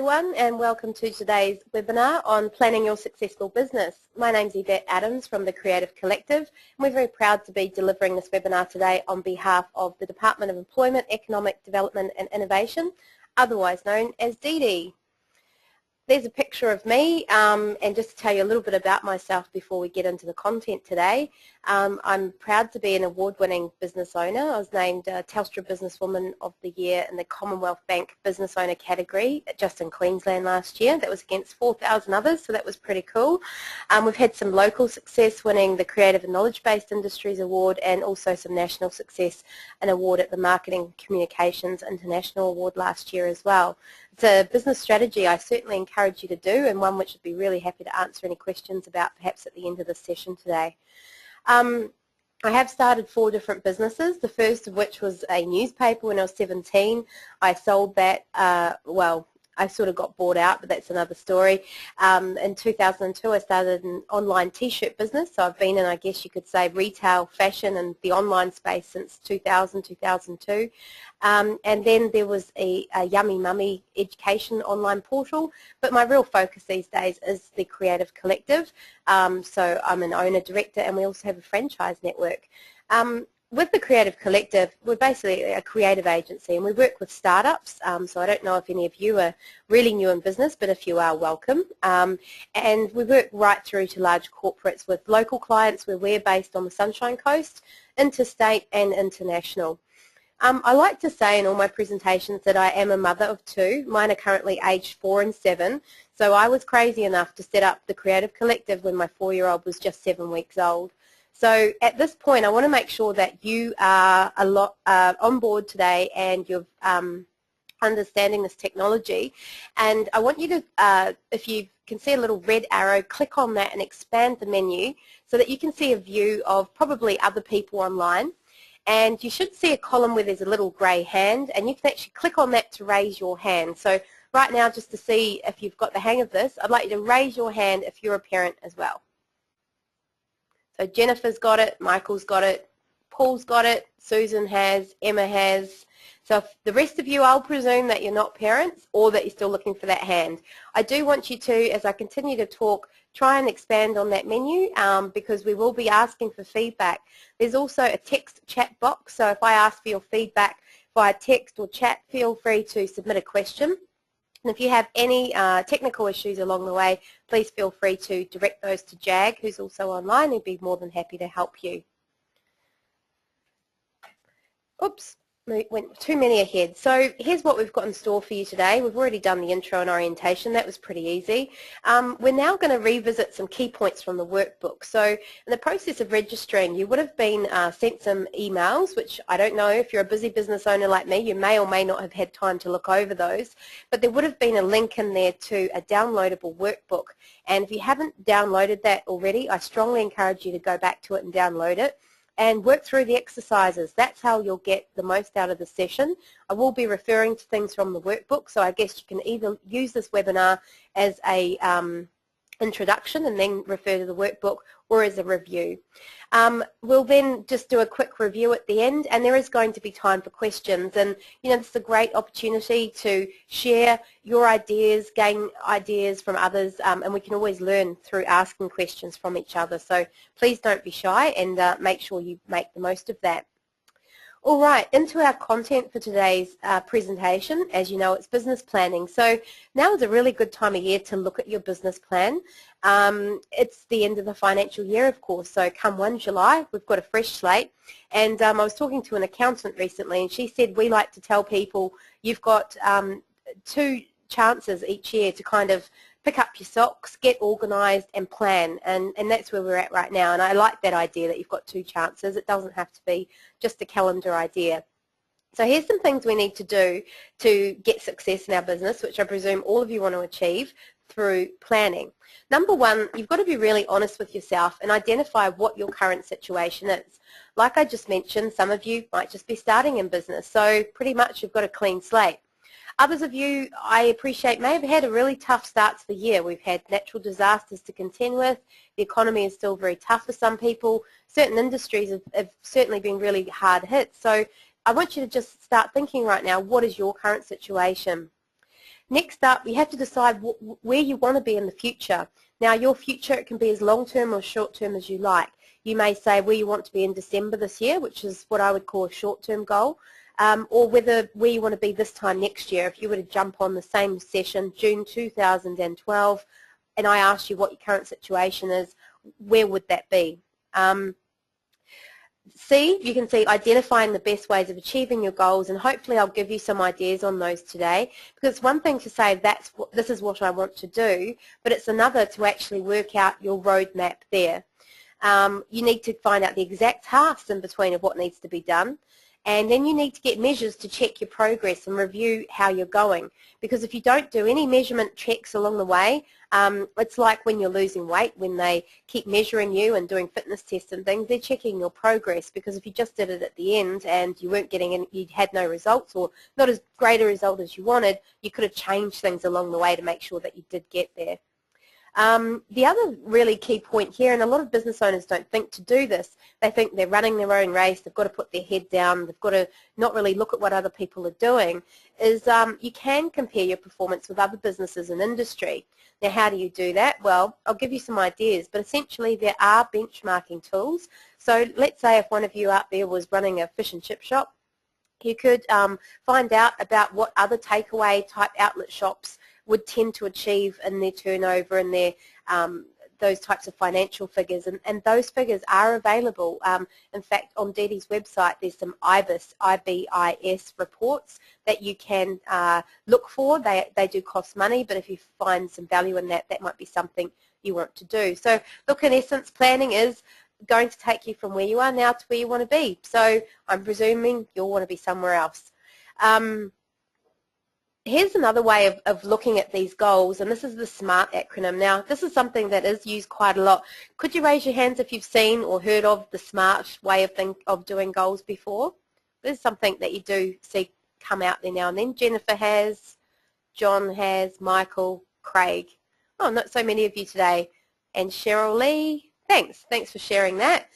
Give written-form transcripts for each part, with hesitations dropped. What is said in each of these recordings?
everyone, and welcome to today's webinar on planning your successful business. My name's Yvette Adams from the Creative Collective, and we're very proud to be delivering this webinar today on behalf of the Department of Employment, Economic Development and Innovation, otherwise known as DD. There's a picture of me, and just to tell you a little bit about myself before we get into the content today, I'm proud to be an award-winning business owner. I was named Telstra Businesswoman of the Year in the Commonwealth Bank Business Owner category just in Queensland last year. That was against 4,000 others, so that was pretty cool. We've had some local success winning the Creative and Knowledge-Based Industries Award, and also some national success, an award at the Marketing Communications International Award last year as well. It's a business strategy I certainly encourage you to do, and one which I'd be really happy to answer any questions about perhaps at the end of this session today. I have started 4 different businesses, the first of which was a newspaper when I was 17. I sold that, well, I sort of got bought out, but that's another story. In 2002 I started an online t-shirt business, so I've been in, I guess you could say, retail, fashion and the online space since 2000, 2002. And then there was a Yummy Mummy education online portal, but my real focus these days is the Creative Collective. So I'm an owner-director, and we also have a franchise network. With the Creative Collective, we're basically a creative agency, and we work with startups, so I don't know if any of you are really new in business, but if you are, welcome. And we work right through to large corporates with local clients where we're based on the Sunshine Coast, interstate and international. I like to say in all my presentations that I am a mother of 2. Mine are currently aged 4 and 7, so I was crazy enough to set up the Creative Collective when my 4-year-old was just 7 weeks old. So at this point, I want to make sure that you are on board today and you're understanding this technology. And I want you to, if you can see a little red arrow, click on that and expand the menu so that you can see a view of probably other people online. And you should see a column where there's a little grey hand, and you can actually click on that to raise your hand. So right now, just to see if you've got the hang of this, I'd like you to raise your hand if you're a parent as well. So Jennifer's got it, Michael's got it, Paul's got it, Susan has, Emma has. So if the rest of you, I'll presume that you're not parents or that you're still looking for that hand. I do want you to, as I continue to talk, try and expand on that menu because we will be asking for feedback. There's also a text chat box, so if I ask for your feedback via text or chat, feel free to submit a question. And if you have any technical issues along the way, please feel free to direct those to Jag, who's also online. He'd be more than happy to help you. Oops, went too many ahead. So here's what we've got in store for you today. We've already done the intro and orientation. That was pretty easy. We're now going to revisit some key points from the workbook. So in the process of registering, you would have been sent some emails, which I don't know if you're a busy business owner like me, you may or may not have had time to look over those, but there would have been a link in there to a downloadable workbook. And if you haven't downloaded that already, I strongly encourage you to go back to it and download it and work through the exercises. That's how you'll get the most out of the session. I will be referring to things from the workbook, so I guess you can either use this webinar as a introduction and then refer to the workbook, or as a review. We'll then just do a quick review at the end, and there is going to be time for questions. And you know, this is a great opportunity to share your ideas, gain ideas from others, and we can always learn through asking questions from each other. So please don't be shy, and make sure you make the most of that. All right, into our content for today's presentation. As you know, it's business planning. So now is a really good time of year to look at your business plan. It's the end of the financial year, of course, so come 1 July, we've got a fresh slate. And I was talking to an accountant recently, and she said we like to tell people you've got 2 chances each year to kind of pick up your socks, get organised and plan, and that's where we're at right now. And I like that idea that you've got 2 chances. It doesn't have to be just a calendar idea. So here's some things we need to do to get success in our business, which I presume all of you want to achieve through planning. Number 1, you've got to be really honest with yourself and identify what your current situation is. Like I just mentioned, some of you might just be starting in business, so pretty much you've got a clean slate. Others of you, I appreciate, may have had a really tough start to the year. We've had natural disasters to contend with. The economy is still very tough for some people. Certain industries have certainly been really hard hit. So I want you to just start thinking right now, what is your current situation? Next up, you have to decide where you want to be in the future. Now, your future, it can be as long-term or short-term as you like. You may say where you want to be in December this year, which is what I would call a short-term goal, or where you want to be this time next year. If you were to jump on the same session, June 2012, and I asked you what your current situation is, where would that be? You can see identifying the best ways of achieving your goals, and hopefully I'll give you some ideas on those today, because it's one thing to say this is what I want to do, but it's another to actually work out your roadmap there. You need to find out the exact tasks in between of what needs to be done, and then you need to get measures to check your progress and review how you're going, because if you don't do any measurement checks along the way, it's like when you're losing weight, when they keep measuring you and doing fitness tests and things, they're checking your progress, because if you just did it at the end and you weren't getting you had no results, or not as great a result as you wanted, you could have changed things along the way to make sure that you did get there. The other really key point here, and a lot of business owners don't think to do this, they think they're running their own race, they've got to put their head down, they've got to not really look at what other people are doing, is you can compare your performance with other businesses and industry. Now, how do you do that? Well, I'll give you some ideas, but essentially there are benchmarking tools. So let's say if one of you out there was running a fish and chip shop, you could find out about what other takeaway type outlet shops would tend to achieve in their turnover and their those types of financial figures, and those figures are available. In fact, on Dee Dee's website there's some IBIS reports that you can look for. They do cost money, but if you find some value in that, that might be something you want to do. So look, in essence, planning is going to take you from where you are now to where you want to be. So I'm presuming you'll want to be somewhere else. Here's another way of looking at these goals, and this is the SMART acronym. Now, this is something that is used quite a lot. Could you raise your hands if you've seen or heard of the SMART way of doing goals before? This is something that you do see come out there now and then. Jennifer has, John has, Michael, Craig. Oh, not so many of you today. And Cheryl Lee, thanks for sharing that.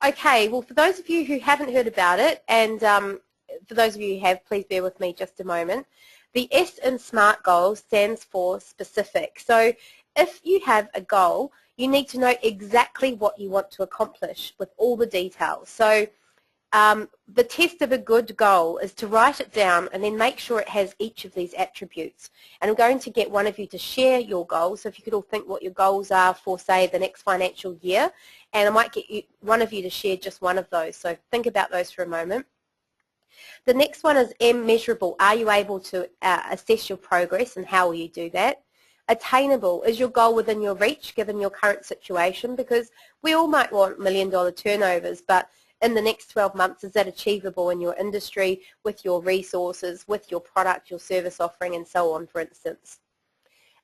Okay, well, for those of you who haven't heard about it, and for those of you who have, please bear with me just a moment. The S in SMART goals stands for specific. So if you have a goal, you need to know exactly what you want to accomplish with all the details. So the test of a good goal is to write it down and then make sure it has each of these attributes. And I'm going to get one of you to share your goals. So if you could all think what your goals are for, say, the next financial year, and I might get one of you to share just one of those. So think about those for a moment. The next one is M, measurable. Are you able to assess your progress, and how will you do that? Attainable. Is your goal within your reach given your current situation? Because we all might want $1 million turnovers, but in the next 12 months, is that achievable in your industry, with your resources, with your product, your service offering, and so on, for instance?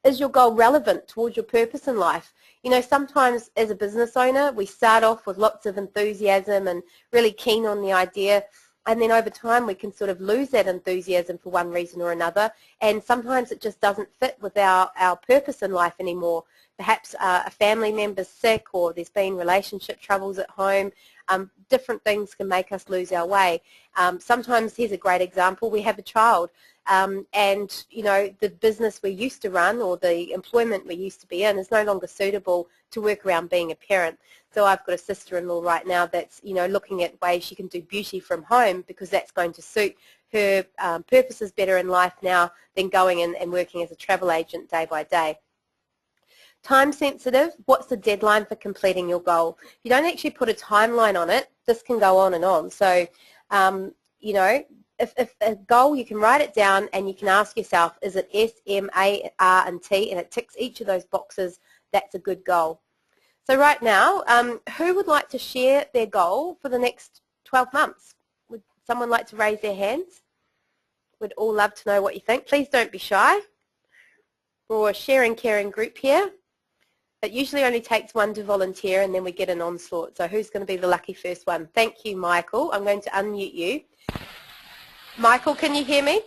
Is your goal relevant towards your purpose in life? You know, sometimes as a business owner, we start off with lots of enthusiasm and really keen on the idea, and then over time we can sort of lose that enthusiasm for one reason or another, and sometimes it just doesn't fit with our purpose in life anymore. Perhaps a family member's sick, or there's been relationship troubles at home. Different things can make us lose our way. Sometimes, here's a great example, we have a child, and you know, the business we used to run or the employment we used to be in is no longer suitable to work around being a parent. So I've got a sister-in-law right now that's, you know, looking at ways she can do beauty from home, because that's going to suit her purposes better in life now than going in and working as a travel agent day by day. Time sensitive, what's the deadline for completing your goal? If you don't actually put a timeline on it, this can go on and on. So, you know, if a goal, you can write it down and you can ask yourself, is it S, M, A, R, and T, and it ticks each of those boxes, that's a good goal. So right now, who would like to share their goal for the next 12 months? Would someone like to raise their hands? We'd all love to know what you think. Please don't be shy. We're a sharing, caring group here. It usually only takes one to volunteer, and then we get an onslaught. So who's going to be the lucky first one? Thank you, Michael. I'm going to unmute you. Michael, can you hear me?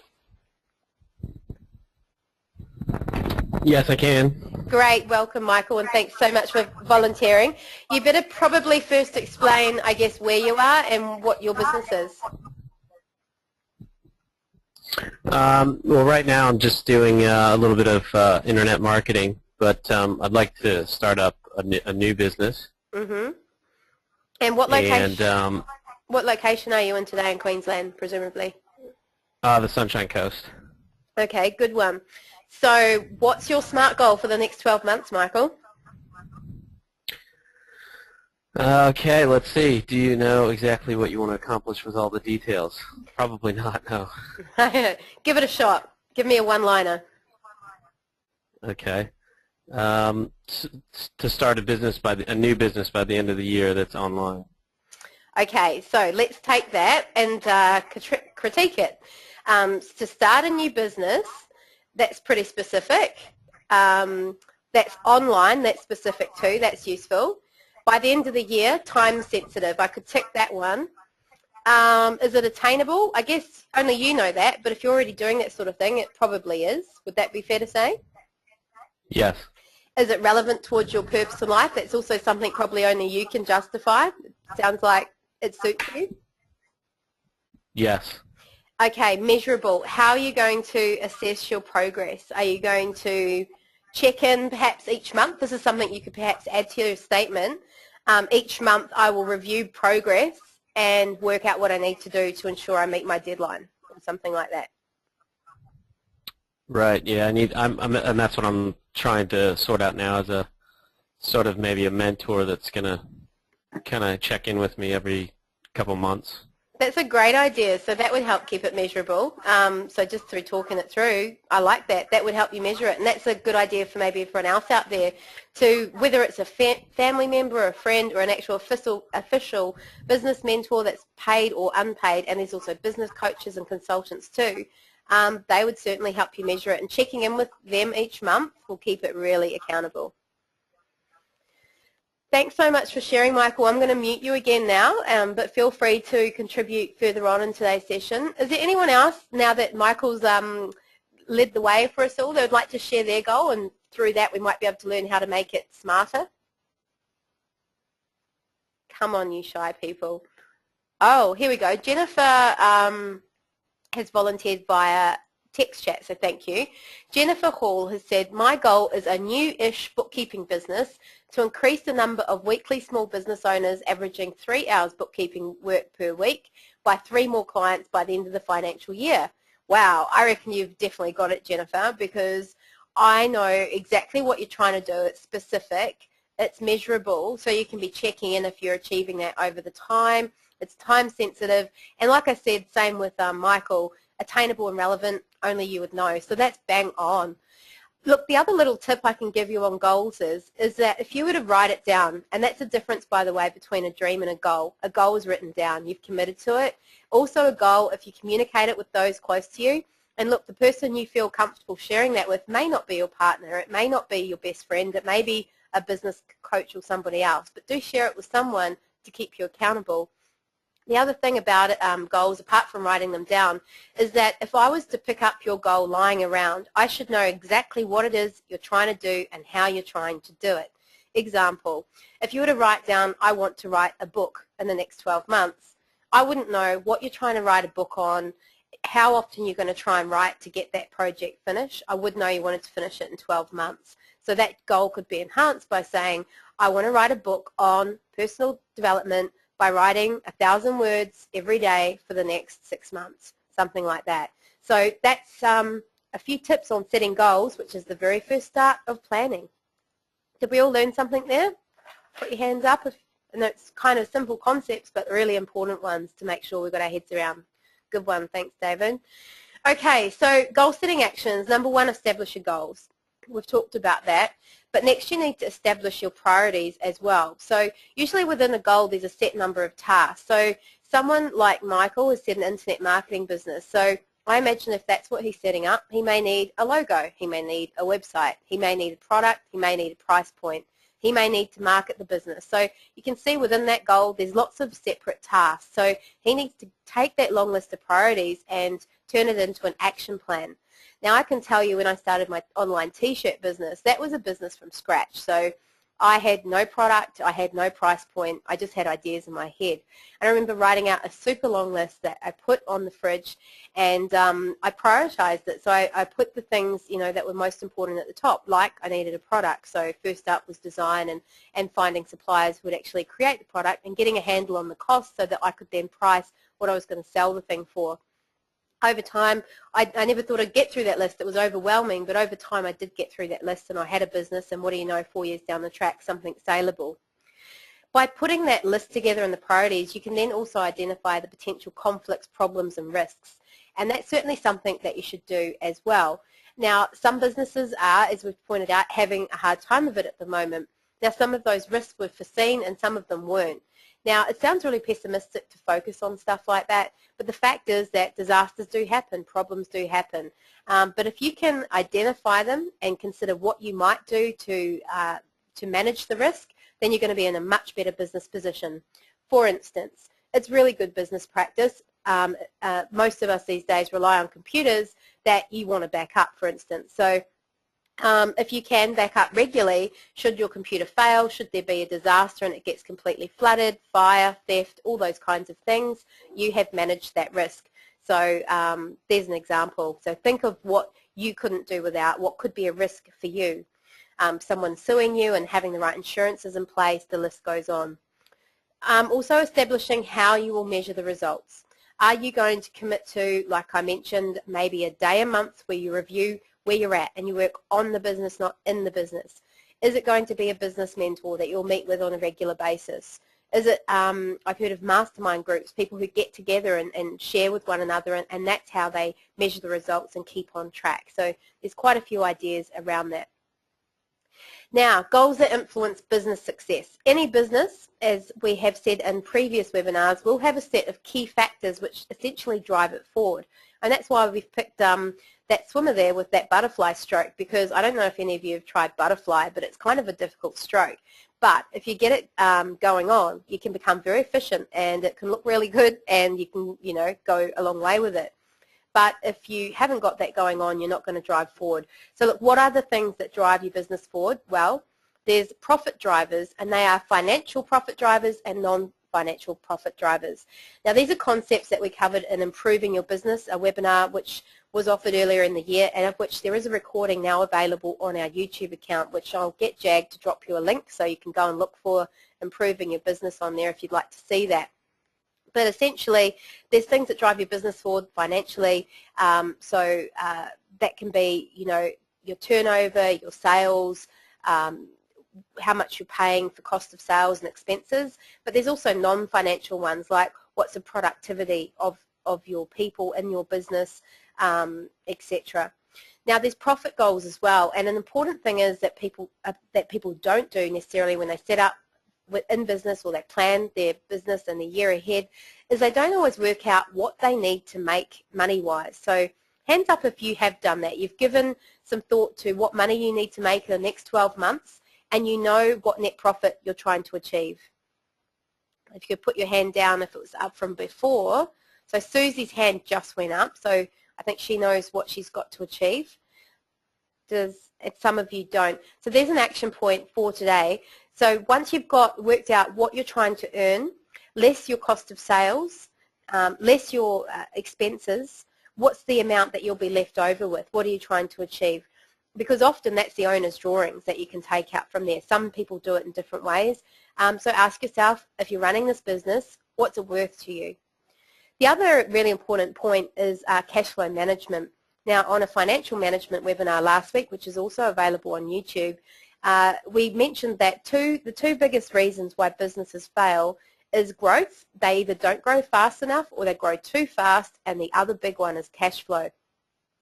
Yes, I can. Great. Welcome, Michael, and thanks so much for volunteering. You better probably first explain, I guess, where you are and what your business is. Well, right now I'm just doing a little bit of internet marketing, but I'd like to start up a new business. Mm-hmm. And And what location are you in today in Queensland, presumably? the Sunshine Coast. Okay, good one. So what's your SMART goal for the next 12 months, Michael? Okay, let's see. Do you know exactly what you want to accomplish with all the details? Probably not, no. Give it a shot. Give me a one-liner. Okay. To start a new business by the end of the year that's online. Okay, so let's take that and critique it. To start a new business, that's pretty specific. That's online, that's specific too, that's useful. By the end of the year, time sensitive. I could tick that one. Is it attainable? I guess only you know that, but if you're already doing that sort of thing, it probably is. Would that be fair to say? Yes. Is it relevant towards your purpose in life? That's also something probably only you can justify. It sounds like it suits you. Yes. Okay, measurable. How are you going to assess your progress? Are you going to check in perhaps each month? This is something you could perhaps add to your statement. Each month I will review progress and work out what I need to do to ensure I meet my deadline or something like that. Right. Yeah. And that's what I'm trying to sort out now, as a sort of maybe a mentor that's gonna kind of check in with me every couple months. That's a great idea. So that would help keep it measurable. So just through talking it through, I like that. That would help you measure it. And that's a good idea for maybe everyone else out there to, whether it's a family member or a friend or an actual official business mentor that's paid or unpaid, and there's also business coaches and consultants too. They would certainly help you measure it. And checking in with them each month will keep it really accountable. Thanks so much for sharing, Michael. I'm going to mute you again now, but feel free to contribute further on in today's session. Is there anyone else, now that Michael's led the way for us all, that would like to share their goal, and through that we might be able to learn how to make it smarter? Come on, you shy people. Oh, here we go. Jennifer has volunteered via text chat, so thank you. Jennifer Hall has said, my goal is a new-ish bookkeeping business to increase the number of weekly small business owners averaging 3 hours bookkeeping work per week by 3 more clients by the end of the financial year. Wow, I reckon you've definitely got it, Jennifer, because I know exactly what you're trying to do. It's specific, it's measurable, so you can be checking in if you're achieving that over the time. It's time sensitive, and like I said, same with Michael, attainable and relevant, only you would know. So that's bang on. Look, the other little tip I can give you on goals is that if you were to write it down, and that's the difference, by the way, between a dream and a goal. A goal is written down. You've committed to it. Also a goal, if you communicate it with those close to you, and look, the person you feel comfortable sharing that with may not be your partner. It may not be your best friend. It may be a business coach or somebody else, but do share it with someone to keep you accountable. The other thing about goals, apart from writing them down, is that if I was to pick up your goal lying around, I should know exactly what it is you're trying to do and how you're trying to do it. Example, if you were to write down, I want to write a book in the next 12 months, I wouldn't know what you're trying to write a book on, how often you're going to try and write to get that project finished. I would know you wanted to finish it in 12 months. So that goal could be enhanced by saying, I want to write a book on personal development by writing 1,000 words every day for the next 6 months, something like that. So that's a few tips on setting goals, which is the very first start of planning. Did we all learn something there? Put your hands up. And it's kind of simple concepts, but really important ones to make sure we've got our heads around. Good one. Thanks, David. Okay, so goal setting actions. Number 1, establish your goals. We've talked about that. But next you need to establish your priorities as well. So usually within a goal there's a set number of tasks. So someone like Michael has set an internet marketing business. So I imagine if that's what he's setting up, he may need a logo, he may need a website, he may need a product, he may need a price point, he may need to market the business. So you can see within that goal there's lots of separate tasks. So he needs to take that long list of priorities and turn it into an action plan. Now I can tell you when I started my online t-shirt business, that was a business from scratch. So I had no product, I had no price point, I just had ideas in my head. And I remember writing out a super long list that I put on the fridge, and I prioritized it. So I put the things, you know, that were most important at the top, like I needed a product. So first up was design and finding suppliers who would actually create the product and getting a handle on the cost so that I could then price what I was going to sell the thing for. Over time, I never thought I'd get through that list. It was overwhelming, but over time I did get through that list, and I had a business, and what do you know, 4 years down the track, something's saleable. By putting that list together and the priorities, you can then also identify the potential conflicts, problems, and risks, and that's certainly something that you should do as well. Now, some businesses are, as we've pointed out, having a hard time of it at the moment. Now, some of those risks were foreseen and some of them weren't. Now, it sounds really pessimistic to focus on stuff like that, but the fact is that disasters do happen, problems do happen. But if you can identify them and consider what you might do to manage the risk, then you're going to be in a much better business position. For instance, it's really good business practice. Most of us these days rely on computers that you want to back up, for instance. So if you can back up regularly, should your computer fail, should there be a disaster and it gets completely flooded, fire, theft, all those kinds of things, you have managed that risk. So there's an example. So think of what you couldn't do without, what could be a risk for you. Someone suing you and having the right insurances in place, the list goes on. Also establishing how you will measure the results. Are you going to commit to, like I mentioned, maybe a day a month where you review where you're at and you work on the business, not in the business? Is it going to be a business mentor that you'll meet with on a regular basis? Is it, I've heard of mastermind groups, people who get together and share with one another, and that's how they measure the results and keep on track. So there's quite a few ideas around that. Now, goals that influence business success. Any business, as we have said in previous webinars, will have a set of key factors which essentially drive it forward. And that's why we've picked that swimmer there with that butterfly stroke, because I don't know if any of you have tried butterfly, but it's kind of a difficult stroke. But if you get it going on, you can become very efficient, and it can look really good, and you can, you know, go a long way with it. But if you haven't got that going on, you're not going to drive forward. So look, what are the things that drive your business forward? Well, there's profit drivers, and they are financial profit drivers and non-financial profit drivers. Now, these are concepts that we covered in Improving Your Business, a webinar which was offered earlier in the year, and of which there is a recording now available on our YouTube account, which I'll get Jag to drop you a link so you can go and look for Improving Your Business on there if you'd like to see that. But essentially, there's things that drive your business forward financially. So that can be, you know, your turnover, your sales, how much you're paying for cost of sales and expenses. But there's also non-financial ones, like what's the productivity of your people in your business, etc. Now, there's profit goals as well, and an important thing is that people don't do necessarily when they set up in business or they plan their business in the year ahead, is they don't always work out what they need to make money-wise. So hands up if you have done that. You've given some thought to what money you need to make in the next 12 months, and you know what net profit you're trying to achieve. If you could put your hand down if it was up from before. So Susie's hand just went up, so I think she knows what she's got to achieve. Some of you don't. So there's an action point for today. So once you've worked out what you're trying to earn, less your cost of sales, less your expenses, what's the amount that you'll be left over with? What are you trying to achieve? Because often that's the owner's drawings that you can take out from there. Some people do it in different ways. So ask yourself, if you're running this business, what's it worth to you? The other really important point is cash flow management. Now, on a financial management webinar last week, which is also available on YouTube, we mentioned that the two biggest reasons why businesses fail is growth. They either don't grow fast enough or they grow too fast, and the other big one is cash flow.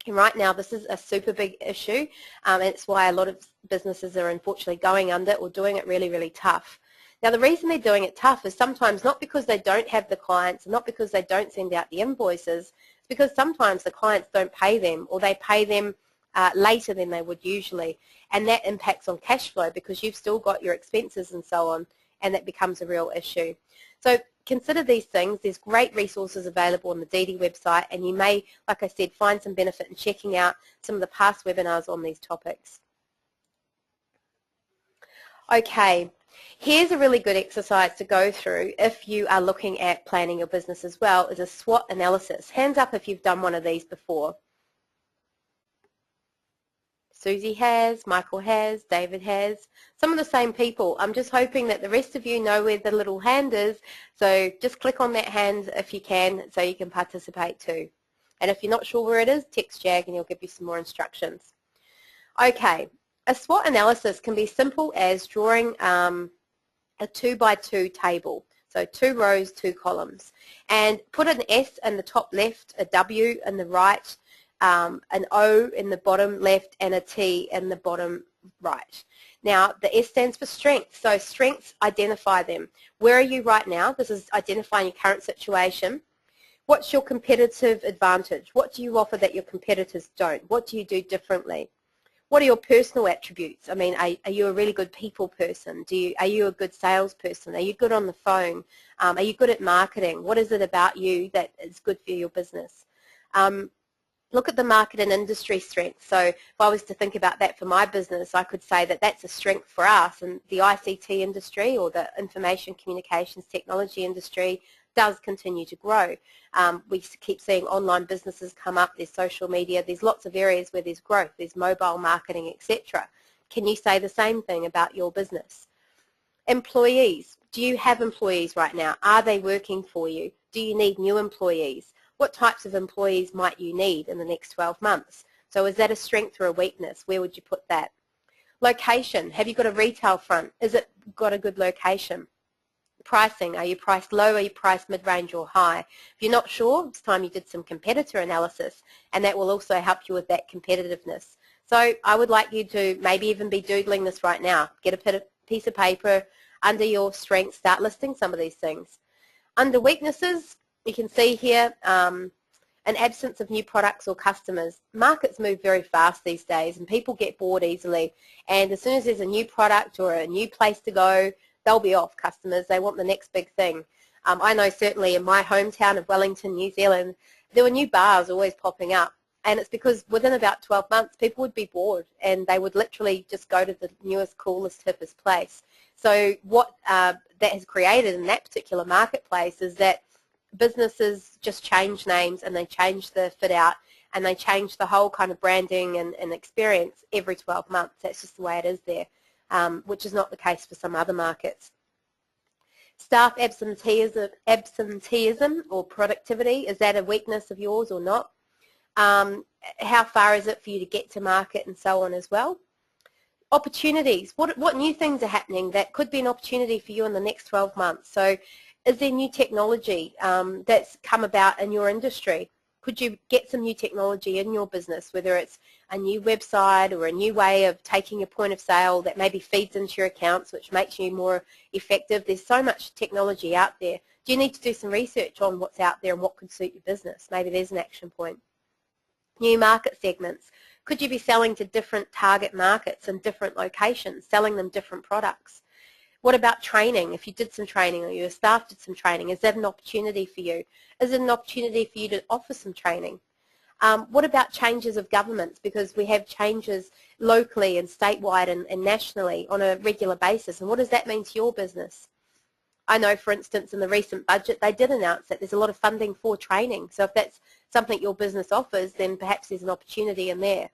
And right now, this is a super big issue, and it's why a lot of businesses are unfortunately going under or doing it really, really tough. Now, the reason they're doing it tough is sometimes not because they don't have the clients, and not because they don't send out the invoices, it's because sometimes the clients don't pay them, or they pay them later than they would usually, and that impacts on cash flow because you've still got your expenses and so on, and that becomes a real issue. So consider these things. There's great resources available on the DD website, and you may, like I said, find some benefit in checking out some of the past webinars on these topics. Okay, here's a really good exercise to go through if you are looking at planning your business as well, is a SWOT analysis. Hands up if you've done one of these before. Susie has, Michael has, David has, some of the same people. I'm just hoping that the rest of you know where the little hand is, so just click on that hand if you can so you can participate too. And if you're not sure where it is, text Jag and he'll give you some more instructions. Okay, a SWOT analysis can be simple as drawing a 2x2 table. So 2 rows, 2 columns. And put an S in the top left, a W in the right, an O in the bottom left, and a T in the bottom right. Now, the S stands for strengths. So strengths, identify them. Where are you right now? This is identifying your current situation. What's your competitive advantage? What do you offer that your competitors don't? What do you do differently? What are your personal attributes? I mean, are you a really good people person? Are you a good salesperson? Are you good on the phone? Are you good at marketing? What is it about you that is good for your business? Look at the market and industry strengths. So if I was to think about that for my business, I could say that that's a strength for us, and the ICT industry or the information communications technology industry does continue to grow. We keep seeing online businesses come up, there's social media, there's lots of areas where there's growth, there's mobile marketing, etc. Can you say the same thing about your business? Employees. Do you have employees right now? Are they working for you? Do you need new employees? What types of employees might you need in the next 12 months? So is that a strength or a weakness? Where would you put that? Location. Have you got a retail front? Is it got a good location? Pricing. Are you priced low? Are you priced mid-range or high? If you're not sure, it's time you did some competitor analysis, and that will also help you with that competitiveness. So I would like you to maybe even be doodling this right now. Get a piece of paper under your strengths, start listing some of these things. Under weaknesses, you can see here an absence of new products or customers. Markets move very fast these days and people get bored easily, and as soon as there's a new product or a new place to go, they'll be off customers. They want the next big thing. I know certainly in my hometown of Wellington, New Zealand, there were new bars always popping up, and it's because within about 12 months people would be bored and they would literally just go to the newest, coolest, hippest place. So what that has created in that particular marketplace is that businesses just change names and they change the fit out and they change the whole kind of branding and experience every 12 months. That's just the way it is there, which is not the case for some other markets. Staff absenteeism or productivity, is that a weakness of yours or not? How far is it for you to get to market and so on as well? Opportunities, what new things are happening that could be an opportunity for you in the next 12 months? So is there new technology that's come about in your industry? Could you get some new technology in your business, whether it's a new website or a new way of taking a point of sale that maybe feeds into your accounts, which makes you more effective? There's so much technology out there. Do you need to do some research on what's out there and what could suit your business? Maybe there's an action point. New market segments. Could you be selling to different target markets in different locations, selling them different products? What about training? If you did some training or your staff did some training, is that an opportunity for you? Is it an opportunity for you to offer some training? What about changes of governments? Because we have changes locally and statewide and nationally on a regular basis. And what does that mean to your business? I know, for instance, in the recent budget, they did announce that there's a lot of funding for training. So if that's something your business offers, then perhaps there's an opportunity in there.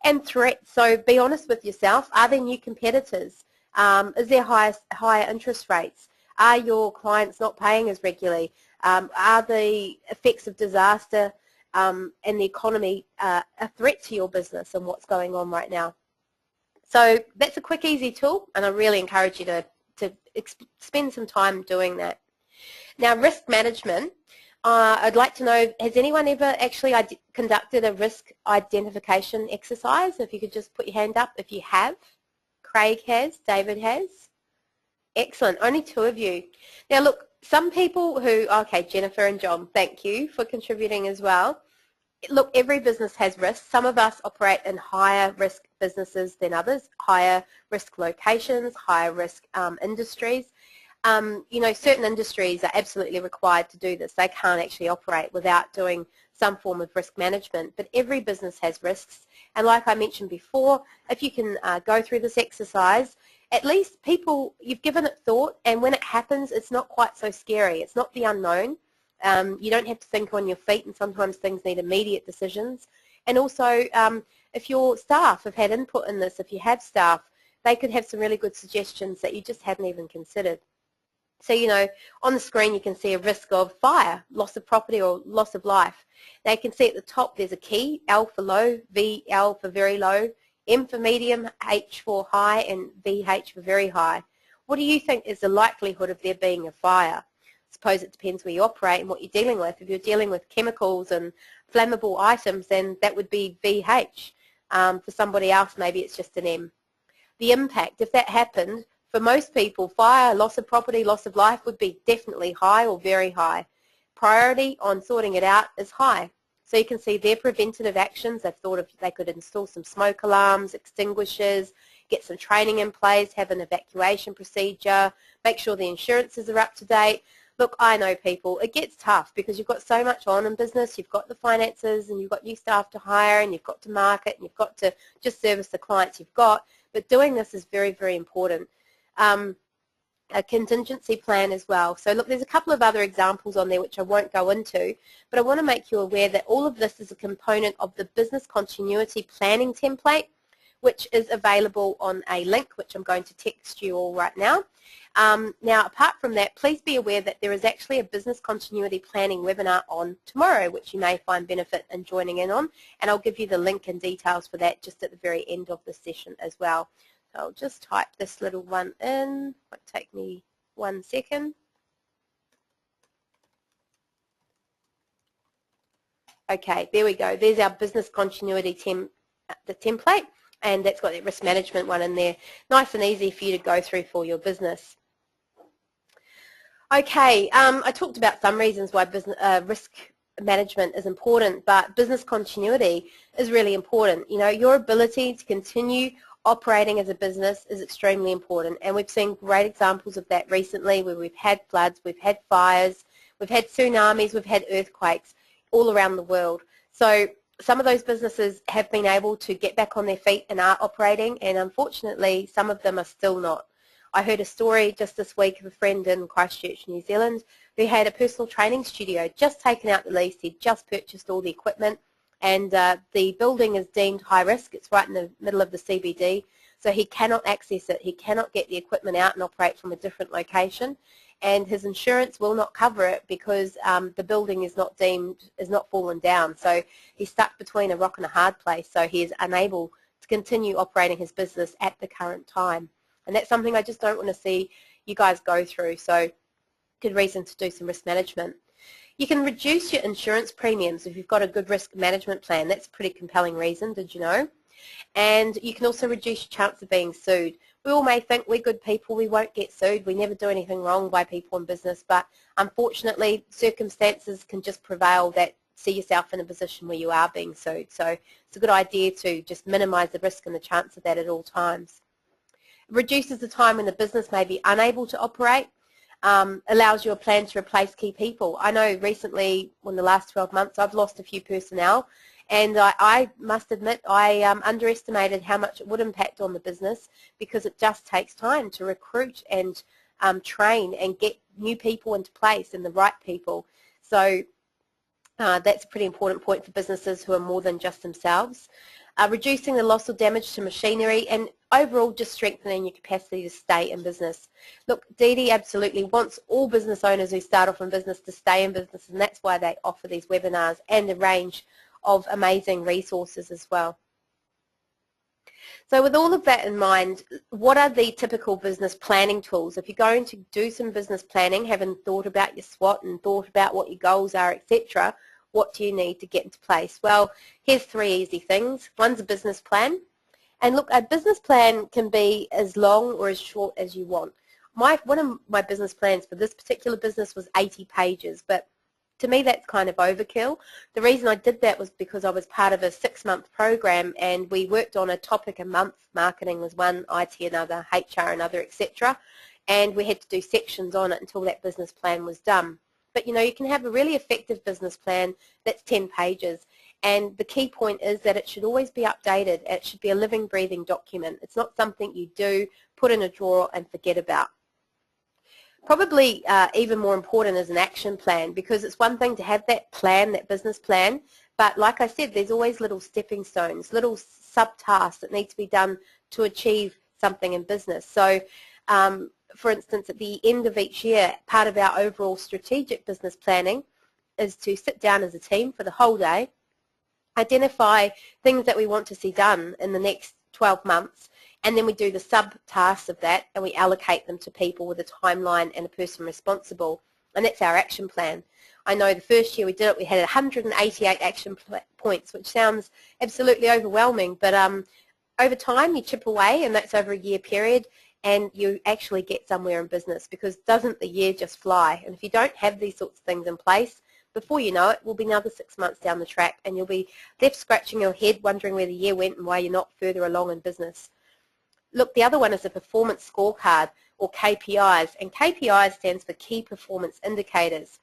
And threats. So be honest with yourself. Are there new competitors? Is there higher interest rates? Are your clients not paying as regularly? Are the effects of disaster and the economy a threat to your business and what's going on right now? So that's a quick, easy tool, and I really encourage you to spend some time doing that. Now, risk management. I'd like to know, has anyone ever actually conducted a risk identification exercise? If you could just put your hand up if you have. Craig has, David has. Excellent, only 2 of you. Now look, some people who, okay, Jennifer and John, thank you for contributing as well. Look, every business has risks. Some of us operate in higher risk businesses than others, higher risk locations, higher risk industries. You know, certain industries are absolutely required to do this. They can't actually operate without doing some form of risk management, but every business has risks. And like I mentioned before, if you can go through this exercise, at least people, you've given it thought, and when it happens, it's not quite so scary. It's not the unknown. You don't have to think on your feet, and sometimes things need immediate decisions. And also, if your staff have had input in this, if you have staff, they could have some really good suggestions that you just hadn't even considered. So, you know, on the screen you can see a risk of fire, loss of property or loss of life. Now you can see at the top there's a key, L for low, V, L for very low, M for medium, H for high, and VH for very high. What do you think is the likelihood of there being a fire? I suppose it depends where you operate and what you're dealing with. If you're dealing with chemicals and flammable items, then that would be VH. For somebody else, maybe it's just an M. The impact, if that happened, for most people, fire, loss of property, loss of life would be definitely high or very high. Priority on sorting it out is high. So you can see their preventative actions. They've thought if they could install some smoke alarms, extinguishers, get some training in place, have an evacuation procedure, make sure the insurances are up to date. Look, I know people, it gets tough because you've got so much on in business. You've got the finances and you've got new staff to hire and you've got to market and you've got to just service the clients you've got. But doing this is very, very important. A contingency plan as well. So look, there's a couple of other examples on there which I won't go into, but I want to make you aware that all of this is a component of the business continuity planning template, which is available on a link which I'm going to text you all right now. Now, apart from that, please be aware that there is actually a business continuity planning webinar on tomorrow, which you may find benefit in joining in on, and I'll give you the link and details for that just at the very end of the session as well. So I'll just type this little one in. It might take me 1 second. Okay, there we go. There's our business continuity template, and that's got that risk management one in there. Nice and easy for you to go through for your business. Okay, I talked about some reasons why business, risk management is important, but business continuity is really important. You know, your ability to continue operating as a business is extremely important, and we've seen great examples of that recently where we've had floods, we've had fires, we've had tsunamis, we've had earthquakes all around the world. So some of those businesses have been able to get back on their feet and are operating, and unfortunately some of them are still not. I heard a story just this week of a friend in Christchurch, New Zealand, who had a personal training studio, just taken out the lease. He'd just purchased all the equipment, and the building is deemed high risk. It's right in the middle of the CBD, so he cannot access it. He cannot get the equipment out and operate from a different location, and his insurance will not cover it because the building is not fallen down. So he's stuck between a rock and a hard place, so he is unable to continue operating his business at the current time. And that's something I just don't want to see you guys go through, so good reason to do some risk management. You can reduce your insurance premiums if you've got a good risk management plan. That's a pretty compelling reason, did you know? And you can also reduce your chance of being sued. We all may think we're good people, we won't get sued, we never do anything wrong by people in business, but unfortunately circumstances can just prevail that see yourself in a position where you are being sued. So it's a good idea to just minimise the risk and the chance of that at all times. It reduces the time when the business may be unable to operate. Allows you a plan to replace key people. I know recently, in the last 12 months, I've lost a few personnel, and I must admit I underestimated how much it would impact on the business, because it just takes time to recruit and train and get new people into place and the right people. So that's a pretty important point for businesses who are more than just themselves. Reducing the loss or damage to machinery, and overall just strengthening your capacity to stay in business. Look, Dee absolutely wants all business owners who start off in business to stay in business, and that's why they offer these webinars and a range of amazing resources as well. So with all of that in mind, what are the typical business planning tools? If you're going to do some business planning, having thought about your SWOT and thought about what your goals are, etc., what do you need to get into place? Well, here's 3 easy things. One's a business plan. And look, a business plan can be as long or as short as you want. One of my business plans for this particular business was 80 pages, but to me that's kind of overkill. The reason I did that was because I was part of a 6-month program, and we worked on a topic a month. Marketing was one, IT another, HR another, etc. And we had to do sections on it until that business plan was done. But you know, you can have a really effective business plan that's 10 pages, And the key point is that it should always be updated. It should be a living, breathing document. It's not something you do, put in a drawer and forget about. Probably even more important is an action plan, because it's one thing to have that plan, that business plan, but like I said, there's always little stepping stones, little sub-tasks that need to be done to achieve something in business. So for instance, at the end of each year, part of our overall strategic business planning is to sit down as a team for the whole day, identify things that we want to see done in the next 12 months, and then we do the sub-tasks of that and we allocate them to people with a timeline and a person responsible, and that's our action plan. I know the first year we did it, we had 188 action points, which sounds absolutely overwhelming, but over time you chip away, and that's over a year period, and you actually get somewhere in business, because doesn't the year just fly? And if you don't have these sorts of things in place, before you know it, we'll be another 6 months down the track, and you'll be left scratching your head wondering where the year went and why you're not further along in business. Look, the other one is a performance scorecard, or KPIs, and KPIs stands for Key Performance Indicators.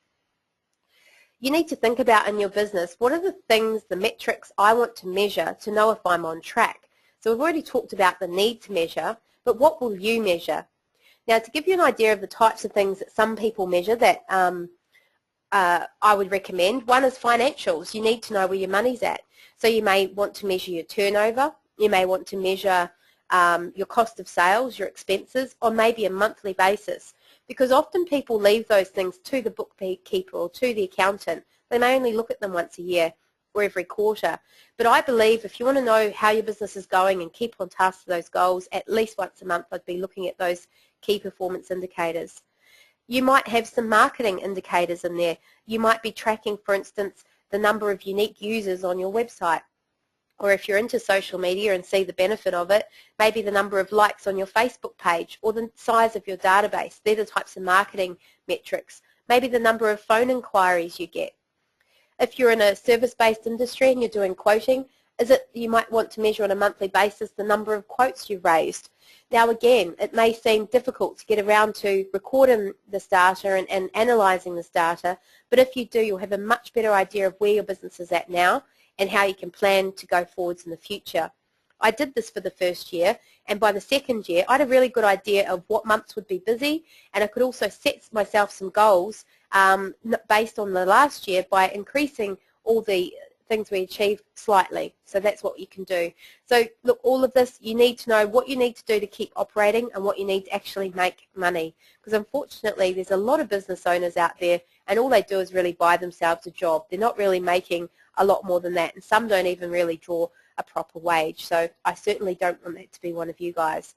You need to think about in your business, what are the things, the metrics I want to measure to know if I'm on track? So we've already talked about the need to measure, but what will you measure? Now, to give you an idea of the types of things that some people measure that I would recommend, one is financials. You need to know where your money's at. So you may want to measure your turnover, you may want to measure your cost of sales, your expenses, on maybe a monthly basis, because often people leave those things to the bookkeeper or to the accountant. They may only look at them once a year or every quarter. But I believe if you want to know how your business is going and keep on task to those goals, at least once a month I'd be looking at those key performance indicators. You might have some marketing indicators in there. You might be tracking, for instance, the number of unique users on your website. Or if you're into social media and see the benefit of it, maybe the number of likes on your Facebook page or the size of your database. They're the types of marketing metrics. Maybe the number of phone inquiries you get. If you're in a service-based industry and you're doing quoting, you might want to measure on a monthly basis the number of quotes you've raised. Now again, it may seem difficult to get around to recording this data and analysing this data, but if you do, you'll have a much better idea of where your business is at now and how you can plan to go forwards in the future. I did this for the first year, and by the second year I had a really good idea of what months would be busy, and I could also set myself some goals based on the last year by increasing all the things we achieved slightly. So that's what you can do. So look, all of this, you need to know what you need to do to keep operating and what you need to actually make money, because unfortunately there's a lot of business owners out there and all they do is really buy themselves a job. They're not really making a lot more than that, and some don't even really draw a proper wage. So I certainly don't want that to be one of you guys.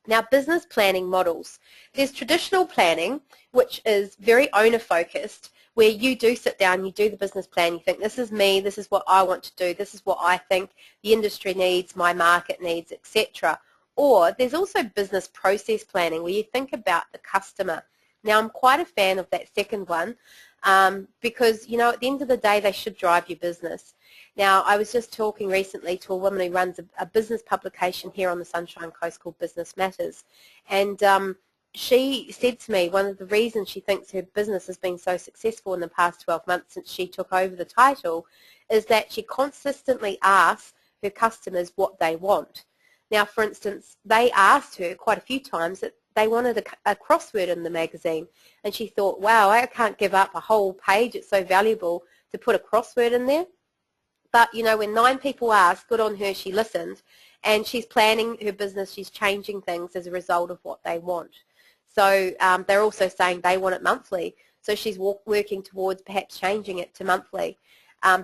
Now, business planning models. There's traditional planning, which is very owner-focused, where you do sit down, you do the business plan, you think, this is me, this is what I want to do, this is what I think the industry needs, my market needs, etc. Or there's also business process planning, where you think about the customer. Now, I'm quite a fan of that second one because, you know, at the end of the day, they should drive your business. Now, I was just talking recently to a woman who runs a business publication here on the Sunshine Coast called Business Matters, and she said to me one of the reasons she thinks her business has been so successful in the past 12 months since she took over the title is that she consistently asks her customers what they want. Now, for instance, they asked her quite a few times that they wanted a crossword in the magazine, and she thought, wow, I can't give up a whole page, it's so valuable to put a crossword in there. But, you know, when 9 people asked, good on her, she listened, and she's planning her business, she's changing things as a result of what they want. So they're also saying they want it monthly, so she's working towards perhaps changing it to monthly.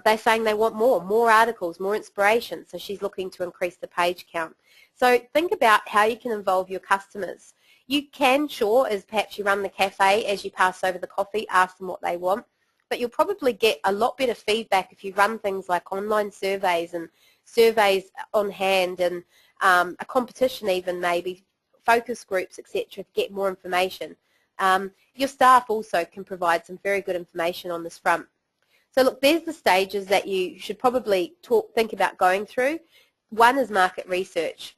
They're saying they want more articles, more inspiration, so she's looking to increase the page count. So think about how you can involve your customers. You can, sure, as perhaps you run the cafe, as you pass over the coffee, ask them what they want, but you'll probably get a lot better feedback if you run things like online surveys and surveys on hand and a competition even maybe, focus groups, etc., to get more information. Your staff also can provide some very good information on this front. So look, there's the stages that you should probably think about going through. One is market research.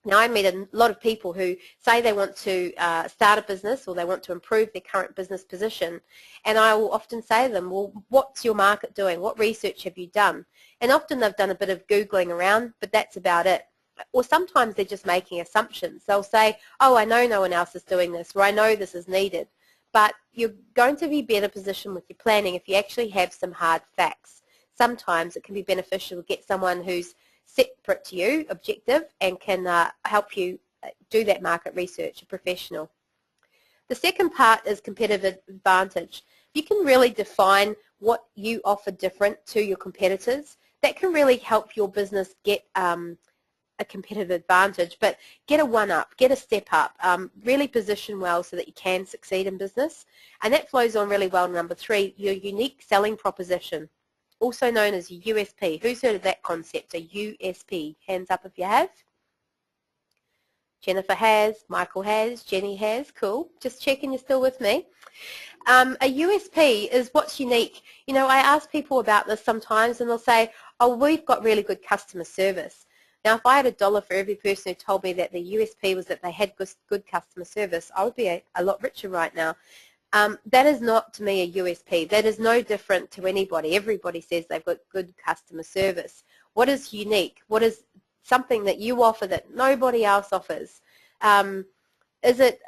Now, I meet a lot of people who say they want to start a business or they want to improve their current business position, and I will often say to them, well, what's your market doing? What research have you done? And often they've done a bit of Googling around, but that's about it. Or sometimes they're just making assumptions. They'll say, oh, I know no one else is doing this, or I know this is needed. But you're going to be better positioned with your planning if you actually have some hard facts. Sometimes it can be beneficial to get someone who's separate to you, objective, and can help you do that market research, a professional. The second part is competitive advantage. You can really define what you offer different to your competitors. That can really help your business get a competitive advantage, but get a one-up, get a step up, really position well so that you can succeed in business. And that flows on really well to number 3, your unique selling proposition, also known as a USP. Who's heard of that concept, a USP? Hands up if you have. Jennifer has, Michael has, Jenny has. Cool. Just checking you're still with me. A USP is what's unique. You know, I ask people about this sometimes and they'll say, oh, we've got really good customer service. Now, if I had $1 for every person who told me that the USP was that they had good customer service, I would be a lot richer right now. That is not, to me, a USP. That is no different to anybody. Everybody says they've got good customer service. What is unique? What is something that you offer that nobody else offers? Is it,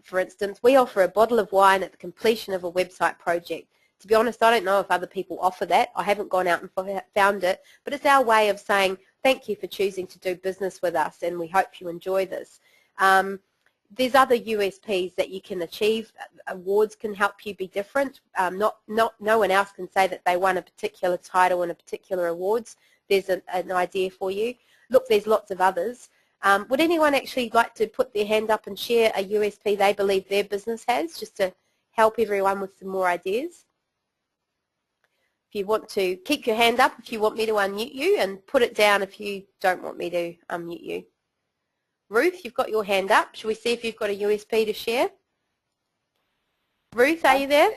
for instance, we offer a bottle of wine at the completion of a website project. To be honest, I don't know if other people offer that. I haven't gone out and found it, but it's our way of saying thank you for choosing to do business with us, and we hope you enjoy this. There's other USPs that you can achieve. Awards can help you be different. No one else can say that they won a particular title in a particular awards. There's an idea for you. Look, there's lots of others. Would anyone actually like to put their hand up and share a USP they believe their business has, just to help everyone with some more ideas? If you want to, keep your hand up if you want me to unmute you, and put it down if you don't want me to unmute you. Ruth, you've got your hand up. Shall we see if you've got a USP to share? Ruth, are you there?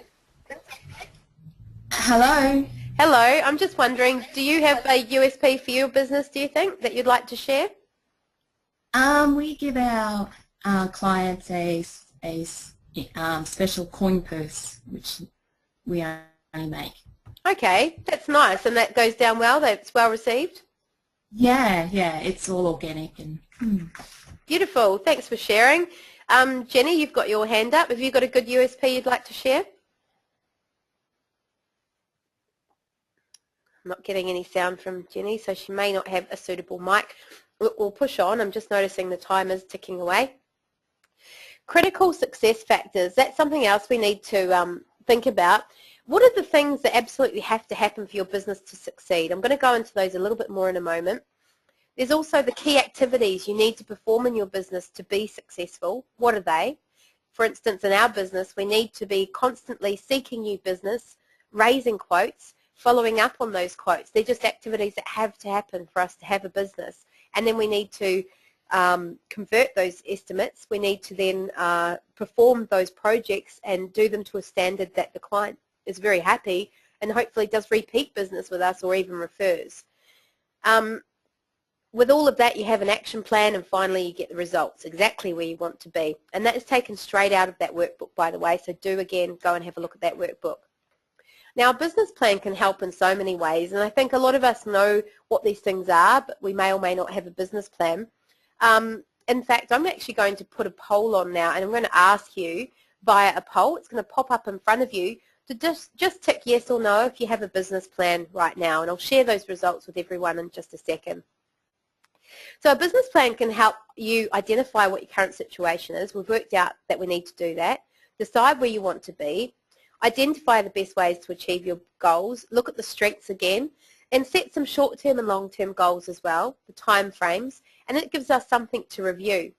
Hello. Hello. I'm just wondering, do you have a USP for your business, do you think, that you'd like to share? We give our clients a special coin purse, which we only make. Okay, that's nice, and that goes down well. That's well received. Yeah, it's all organic and. Beautiful. Thanks for sharing. Jenny, you've got your hand up. Have you got a good USP you'd like to share? I'm not getting any sound from Jenny, so she may not have a suitable mic. We'll push on. I'm just noticing the time is ticking away. Critical success factors. That's something else we need to think about. What are the things that absolutely have to happen for your business to succeed? I'm going to go into those a little bit more in a moment. There's also the key activities you need to perform in your business to be successful. What are they? For instance, in our business, we need to be constantly seeking new business, raising quotes, following up on those quotes. They're just activities that have to happen for us to have a business. And then we need to convert those estimates. We need to then perform those projects and do them to a standard that the client is very happy and hopefully does repeat business with us or even refers. With all of that, you have an action plan, and finally you get the results, exactly where you want to be. And that is taken straight out of that workbook, by the way, so do again go and have a look at that workbook. Now, a business plan can help in so many ways, and I think a lot of us know what these things are, but we may or may not have a business plan. In fact, I'm actually going to put a poll on now, and I'm going to ask you via a poll. It's going to pop up in front of you to just tick yes or no if you have a business plan right now, and I'll share those results with everyone in just a second. So a business plan can help you identify what your current situation is. We've worked out that we need to do that. Decide where you want to be. Identify the best ways to achieve your goals. Look at the strengths again, and set some short-term and long-term goals as well, the time frames, and it gives us something to review.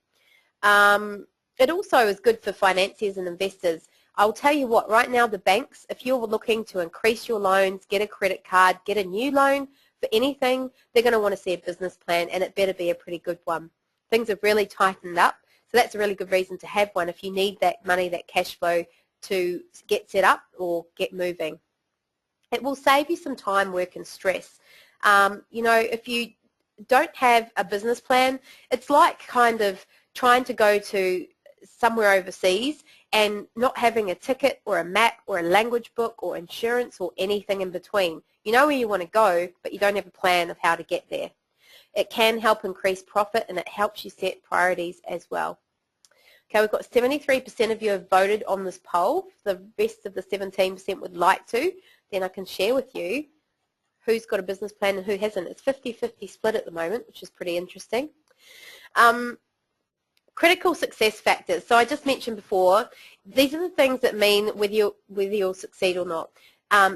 It also is good for financiers and investors. I'll tell you what, right now the banks, if you're looking to increase your loans, get a credit card, get a new loan for anything, they're going to want to see a business plan, and it better be a pretty good one. Things have really tightened up, so that's a really good reason to have one if you need that money, that cash flow to get set up or get moving. It will save you some time, work and stress. You know, if you don't have a business plan, it's like kind of trying to go to somewhere overseas and not having a ticket or a map or a language book or insurance or anything in between. You know where you want to go, but you don't have a plan of how to get there. It can help increase profit, and it helps you set priorities as well. Okay, we've got 73% of you have voted on this poll. The rest of the 17% would like to. Then I can share with you who's got a business plan and who hasn't. It's 50-50 split at the moment, which is pretty interesting. Critical success factors. So I just mentioned before, these are the things that mean whether you'll succeed or not.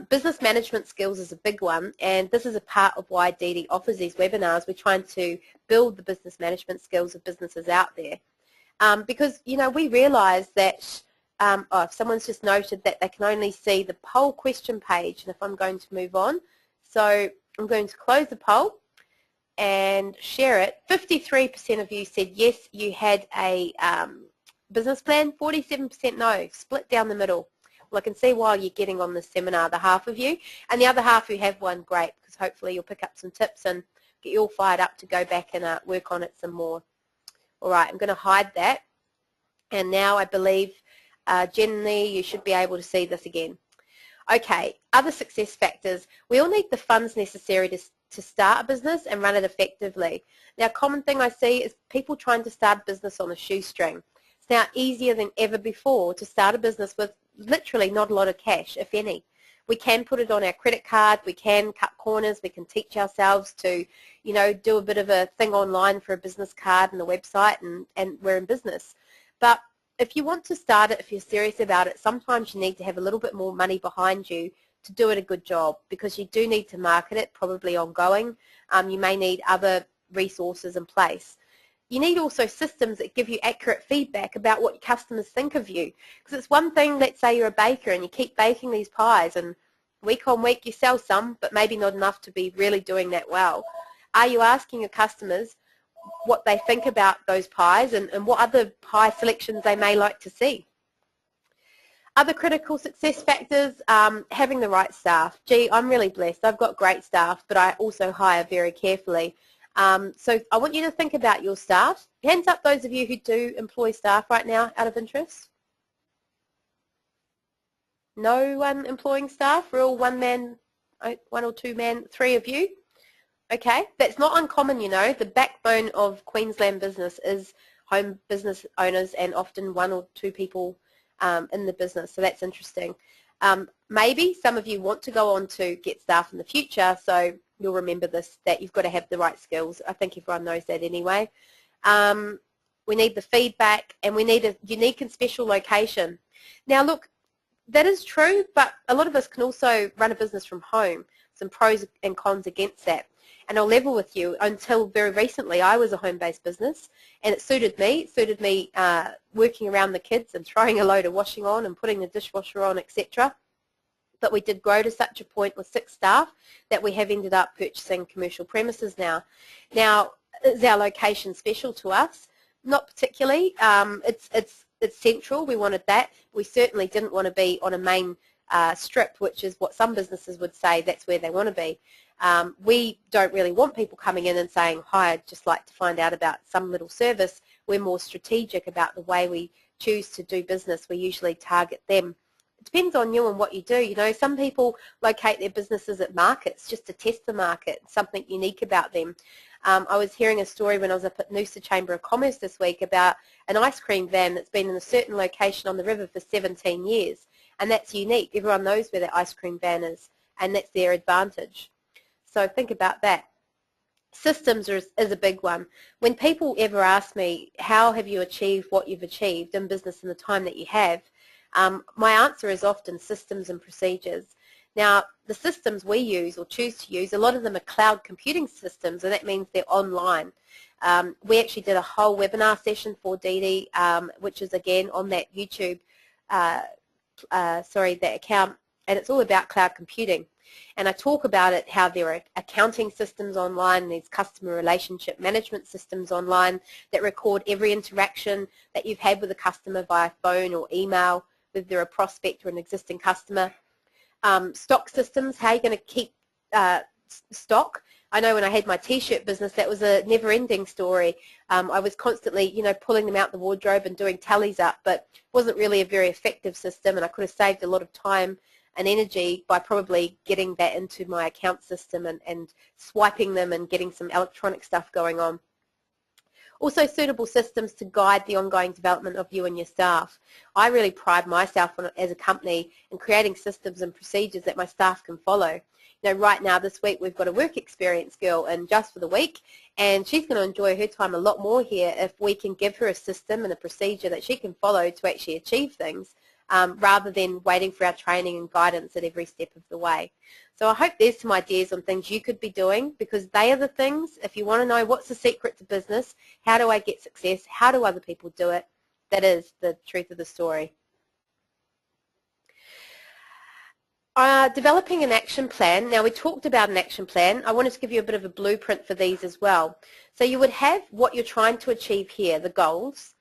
Business management skills is a big one, and this is a part of why DD offers these webinars. We're trying to build the business management skills of businesses out there. Because, you know, we realise that, if someone's just noted that they can only see the poll question page, and if I'm going to move on, so I'm going to close the poll and share it. 53% of you said yes, you had a business plan. 47% no, split down the middle. Well, I can see while you're getting on this seminar, the half of you, and the other half who have one, great, because hopefully you'll pick up some tips and get you all fired up to go back and work on it some more. All right, I'm going to hide that, and now I believe, Jenny, you should be able to see this again. Okay, other success factors. We all need the funds necessary to start a business and run it effectively. Now, a common thing I see is people trying to start a business on a shoestring. It's now easier than ever before to start a business with literally not a lot of cash, if any. We can put it on our credit card, we can cut corners, we can teach ourselves to, you know, do a bit of a thing online for a business card and a website, and we're in business. But if you want to start it, if you're serious about it, sometimes you need to have a little bit more money behind you to do it a good job, because you do need to market it, probably ongoing. You may need other resources in place. You need also systems that give you accurate feedback about what your customers think of you. Because it's one thing, let's say you're a baker and you keep baking these pies, and week on week you sell some, but maybe not enough to be really doing that well. Are you asking your customers what they think about those pies and what other pie selections they may like to see? Other critical success factors, having the right staff. Gee, I'm really blessed. I've got great staff, but I also hire very carefully. So I want you to think about your staff. Hands up those of you who do employ staff right now out of interest. No one employing staff? We're all one or two man, three of you. Okay, that's not uncommon, you know. The backbone of Queensland business is home business owners, and often one or two people in the business, so that's interesting. Maybe some of you want to go on to get staff in the future, so you'll remember this, that you've got to have the right skills. I think everyone knows that anyway. We need the feedback, and we need a unique and special location. Now look, that is true, but a lot of us can also run a business from home. Some pros and cons against that. And I'll level with you, until very recently I was a home-based business, and it suited me. It suited me working around the kids and throwing a load of washing on and putting the dishwasher on, etc. But we did grow to such a point with 6 staff that we have ended up purchasing commercial premises now. Now, is our location special to us? Not particularly. It's central. We wanted that. We certainly didn't want to be on a main strip, which is what some businesses would say that's where they want to be. We don't really want people coming in and saying, hi, I'd just like to find out about some little service. We're more strategic about the way we choose to do business. We usually target them. It depends on you and what you do. You know, some people locate their businesses at markets just to test the market, something unique about them. I was hearing a story when I was up at Noosa Chamber of Commerce this week about an ice cream van that's been in a certain location on the river for 17 years. And that's unique. Everyone knows where their ice cream van is, and that's their advantage. So think about that. Systems is a big one. When people ever ask me, how have you achieved what you've achieved in business in the time that you have, my answer is often systems and procedures. Now, the systems we use or choose to use, a lot of them are cloud computing systems, and that means they're online. We actually did a whole webinar session for DD, which is again on that YouTube, that account, and it's all about cloud computing. And I talk about it, how there are accounting systems online, there's customer relationship management systems online that record every interaction that you've had with a customer via phone or email, whether they're a prospect or an existing customer. Stock systems, how you're going to keep stock. I know when I had my t-shirt business, that was a never-ending story. I was constantly, pulling them out the wardrobe and doing tallies up, but it wasn't really a very effective system, and I could have saved a lot of time and energy by probably getting that into my account system and swiping them and getting some electronic stuff going on. Also, suitable systems to guide the ongoing development of you and your staff. I really pride myself on, as a company, in creating systems and procedures that my staff can follow. Right now, this week, we've got a work experience girl in just for the week, and she's going to enjoy her time a lot more here if we can give her a system and a procedure that she can follow to actually achieve things, rather than waiting for our training and guidance at every step of the way. So I hope there's some ideas on things you could be doing, because they are the things, if you want to know what's the secret to business, how do I get success, how do other people do it, that is the truth of the story. Developing an action plan. Now, we talked about an action plan. I wanted to give you a bit of a blueprint for these as well. So you would have what you're trying to achieve here, the goals,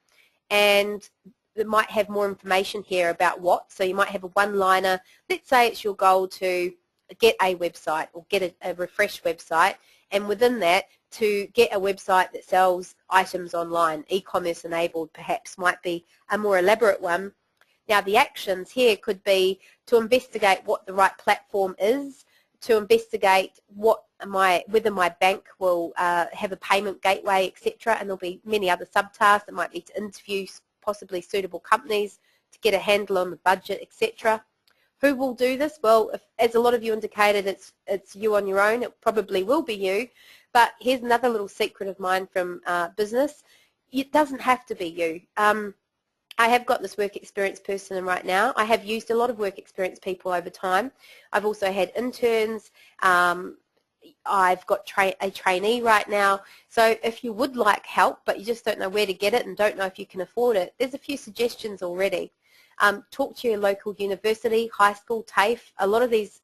and it might have more information here about what. So you might have a one-liner. Let's say it's your goal to get a website or get a refreshed website, and within that, to get a website that sells items online, e-commerce enabled perhaps might be a more elaborate one. Now, the actions here could be to investigate what the right platform is, to investigate whether my bank will have a payment gateway, etc., and there'll be many other subtasks. It might be to interview possibly suitable companies to get a handle on the budget, etc. Who will do this? Well, as a lot of you indicated, it's you on your own. It probably will be you. But here's another little secret of mine from business. It doesn't have to be you. I have got this work experience person in right now. I have used a lot of work experience people over time. I've also had interns. I've got a trainee right now. So if you would like help, but you just don't know where to get it and don't know if you can afford it, there's a few suggestions already. Talk to your local university, high school, TAFE. A lot of these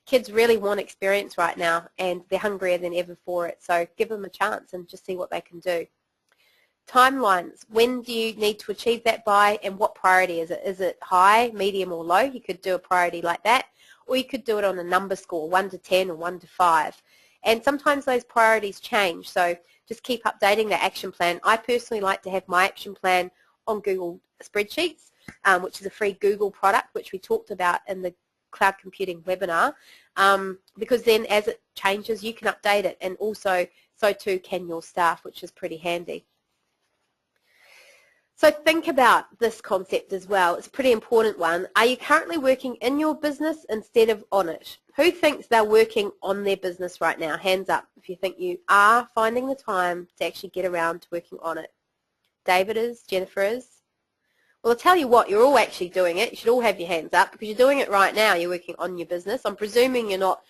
kids really want experience right now, and they're hungrier than ever for it. So give them a chance and just see what they can do. Timelines. When do you need to achieve that by, and what priority is it? Is it high, medium, or low? You could do a priority like that, or you could do it on a number score, 1 to 10 or 1 to 5. And sometimes those priorities change, so just keep updating the action plan. I personally like to have my action plan on Google Spreadsheets, which is a free Google product, which we talked about in the cloud computing webinar, because then as it changes, you can update it, and also so too can your staff, which is pretty handy. So think about this concept as well. It's a pretty important one. Are you currently working in your business instead of on it? Who thinks they're working on their business right now? Hands up if you think you are finding the time to actually get around to working on it. David is, Jennifer is. Well, I'll tell you what, you're all actually doing it. You should all have your hands up because you're doing it right now. You're working on your business. I'm presuming you're not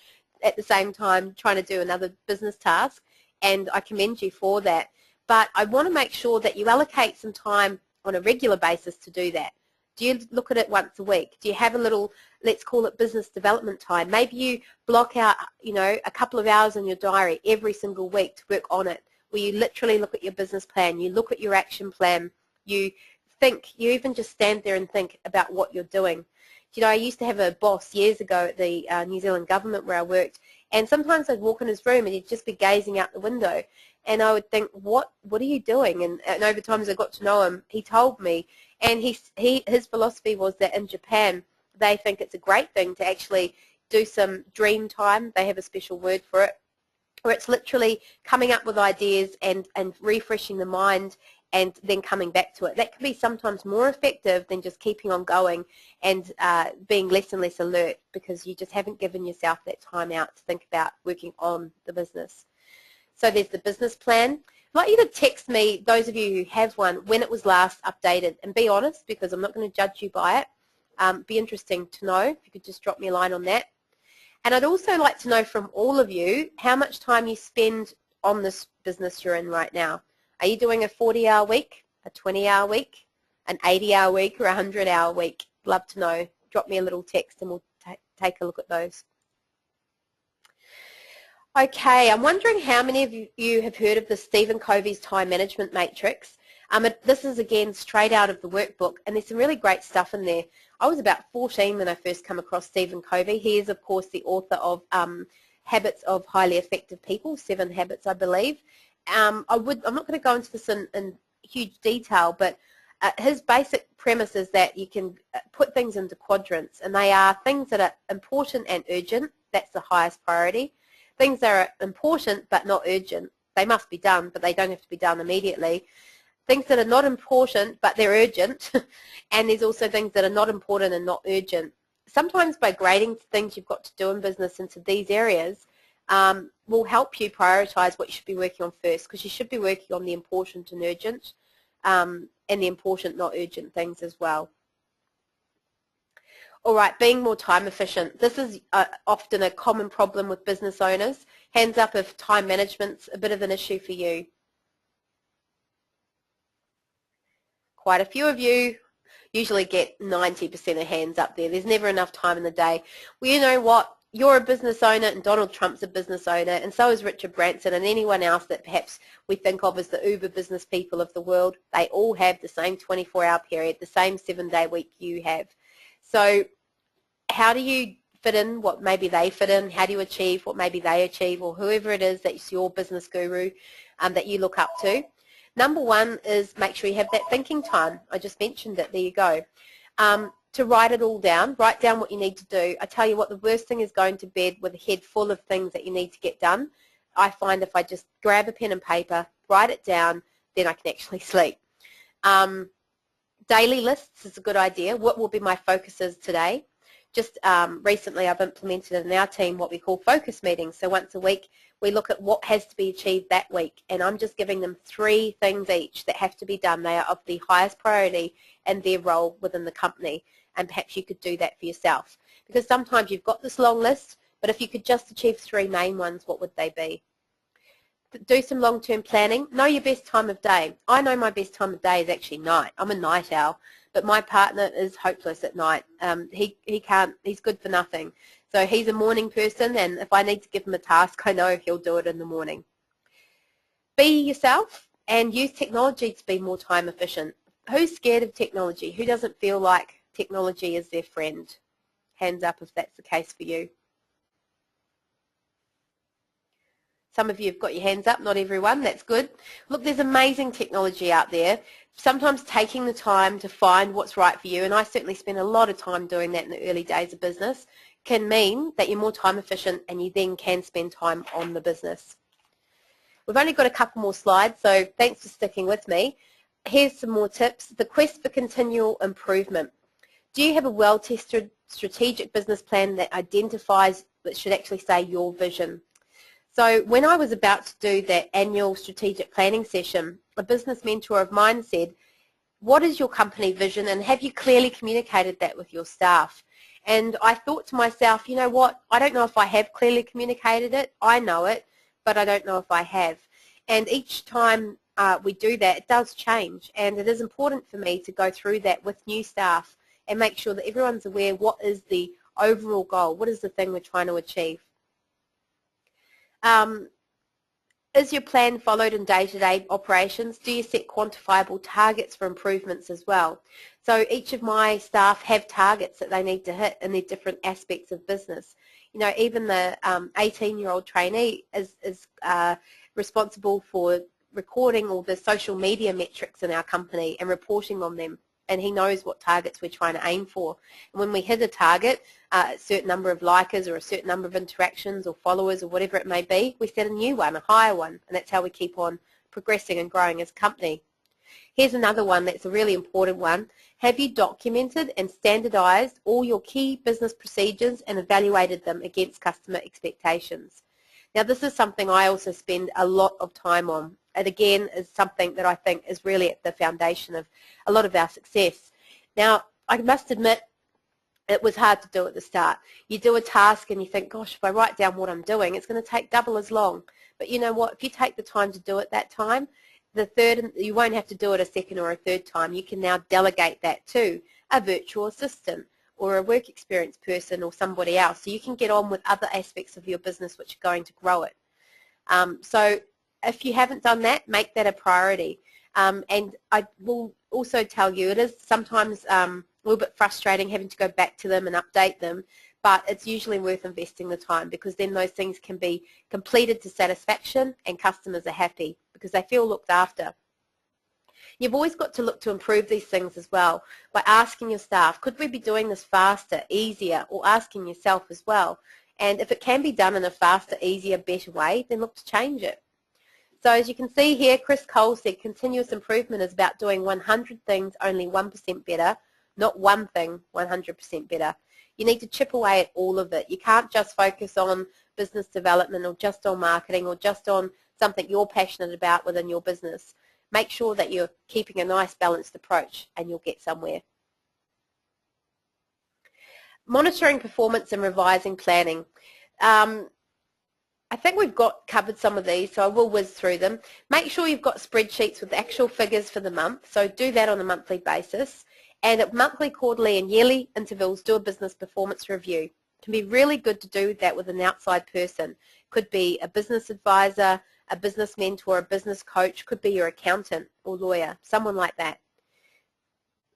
at the same time trying to do another business task, and I commend you for that. But I want to make sure that you allocate some time on a regular basis to do that. Do you look at it once a week? Do you have a little, let's call it business development time? Maybe you block out, a couple of hours in your diary every single week to work on it, where you literally look at your business plan, you look at your action plan, you think, you even just stand there and think about what you're doing. I used to have a boss years ago at the New Zealand government where I worked, and sometimes I'd walk in his room and he'd just be gazing out the window. And I would think, what are you doing? And over time as I got to know him, he told me. And his philosophy was that in Japan, they think it's a great thing to actually do some dream time. They have a special word for it, where it's literally coming up with ideas and refreshing the mind and then coming back to it. That can be sometimes more effective than just keeping on going and being less and less alert, because you just haven't given yourself that time out to think about working on the business. So there's the business plan. I'd like you to text me, those of you who have one, when it was last updated, and be honest, because I'm not going to judge you by it. Be interesting to know if you could just drop me a line on that. And I'd also like to know from all of you how much time you spend on this business you're in right now. Are you doing a 40-hour week, a 20-hour week, an 80-hour week, or a 100-hour week? Love to know. Drop me a little text and we'll take a look at those. Okay, I'm wondering how many of you have heard of the Stephen Covey's time management matrix. This is, again, straight out of the workbook, and there's some really great stuff in there. I was about 14 when I first come across Stephen Covey. He is, of course, the author of Habits of Highly Effective People, 7 habits, I believe. I'm not going to go into this in huge detail, but his basic premise is that you can put things into quadrants, and they are things that are important and urgent. That's the highest priority. Things that are important but not urgent. They must be done, but they don't have to be done immediately. Things that are not important but they're urgent, and there's also things that are not important and not urgent. Sometimes by grading things you've got to do in business into these areas will help you prioritize what you should be working on first, because you should be working on the important and urgent, and the important not urgent things as well. All right, being more time efficient. This is often a common problem with business owners. Hands up if time management's a bit of an issue for you. Quite a few of you usually get 90% of hands up there. There's never enough time in the day. Well, you know what? You're a business owner, and Donald Trump's a business owner, and so is Richard Branson, and anyone else that perhaps we think of as the uber business people of the world. They all have the same 24-hour period, the same 7-day week you have. So how do you fit in what maybe they fit in? How do you achieve what maybe they achieve, or whoever it is that's your business guru that you look up to? Number one is make sure you have that thinking time. I just mentioned it. There you go. To write it all down. Write down what you need to do. I tell you what, the worst thing is going to bed with a head full of things that you need to get done. I find if I just grab a pen and paper, write it down, then I can actually sleep. Daily lists is a good idea. What will be my focuses today? Just recently I've implemented in our team what we call focus meetings. So once a week we look at what has to be achieved that week, and I'm just giving them 3 things each that have to be done. They are of the highest priority in their role within the company, and perhaps you could do that for yourself. Because sometimes you've got this long list, but if you could just achieve 3 main ones, what would they be? Do some long-term planning. Know your best time of day. I know my best time of day is actually night. I'm a night owl, but my partner is hopeless at night. He's good for nothing. So he's a morning person, and if I need to give him a task, I know he'll do it in the morning. Be yourself and use technology to be more time efficient. Who's scared of technology? Who doesn't feel like technology is their friend? Hands up if that's the case for you. Some of you have got your hands up, not everyone. That's good. Look, there's amazing technology out there. Sometimes taking the time to find what's right for you, and I certainly spend a lot of time doing that in the early days of business, can mean that you're more time efficient and you then can spend time on the business. We've only got a couple more slides, so thanks for sticking with me. Here's some more tips. The quest for continual improvement. Do you have a well-tested strategic business plan that identifies, that should actually say your vision? So when I was about to do that annual strategic planning session, a business mentor of mine said, what is your company vision, and have you clearly communicated that with your staff? And I thought to myself, you know what, I don't know if I have clearly communicated it. I know it, but I don't know if I have. And each time we do that, it does change, and it is important for me to go through that with new staff and make sure that everyone's aware what is the overall goal, what is the thing we're trying to achieve. Is your plan followed in day-to-day operations? Do you set quantifiable targets for improvements as well? So each of my staff have targets that they need to hit in their different aspects of business. You know, even the 18-year-old trainee is responsible for recording all the social media metrics in our company and reporting on them, and he knows what targets we're trying to aim for. And when we hit a target, a certain number of likers or a certain number of interactions or followers or whatever it may be, we set a new one, a higher one, and that's how we keep on progressing and growing as a company. Here's another one that's a really important one. Have you documented and standardized all your key business procedures and evaluated them against customer expectations? Now, this is something I also spend a lot of time on. It again is something that I think is really at the foundation of a lot of our success. Now, I must admit, it was hard to do at the start. You do a task and you think, gosh, if I write down what I'm doing, it's going to take double as long. But you know what? If you take the time to do it that time, you won't have to do it a second or a third time. You can now delegate that to a virtual assistant or a work experience person or somebody else. So you can get on with other aspects of your business which are going to grow it. So if you haven't done that, make that a priority. And I will also tell you, it is sometimes a little bit frustrating having to go back to them and update them, but it's usually worth investing the time because then those things can be completed to satisfaction and customers are happy because they feel looked after. You've always got to look to improve these things as well by asking your staff, could we be doing this faster, easier, or asking yourself as well. And if it can be done in a faster, easier, better way, then look to change it. So as you can see here, Chris Cole said continuous improvement is about doing 100 things only 1% better, not one thing 100% better. You need to chip away at all of it. You can't just focus on business development or just on marketing or just on something you're passionate about within your business. Make sure that you're keeping a nice balanced approach and you'll get somewhere. Monitoring performance and revising planning. I think we've covered some of these, so I will whiz through them. Make sure you've got spreadsheets with the actual figures for the month, so do that on a monthly basis. And at monthly, quarterly and yearly intervals, do a business performance review. It can be really good to do that with an outside person. Could be a business advisor, a business mentor, a business coach, could be your accountant or lawyer, someone like that.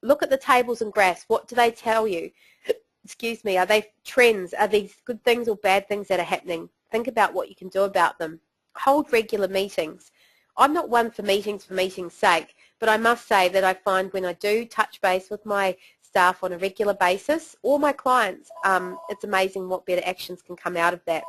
Look at the tables and graphs. What do they tell you? Excuse me, are they trends? Are these good things or bad things that are happening? Think about what you can do about them. Hold regular meetings. I'm not one for meetings sake, but I must say that I find when I do touch base with my staff on a regular basis or my clients, it's amazing what better actions can come out of that.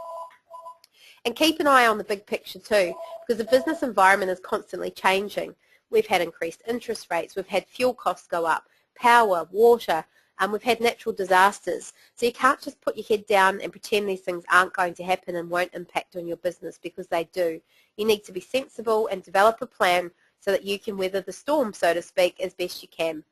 And keep an eye on the big picture too, because the business environment is constantly changing. We've had increased interest rates, we've had fuel costs go up, power, water, we've had natural disasters. So you can't just put your head down and pretend these things aren't going to happen and won't impact on your business, because they do. You need to be sensible and develop a plan so that you can weather the storm, so to speak, as best you can.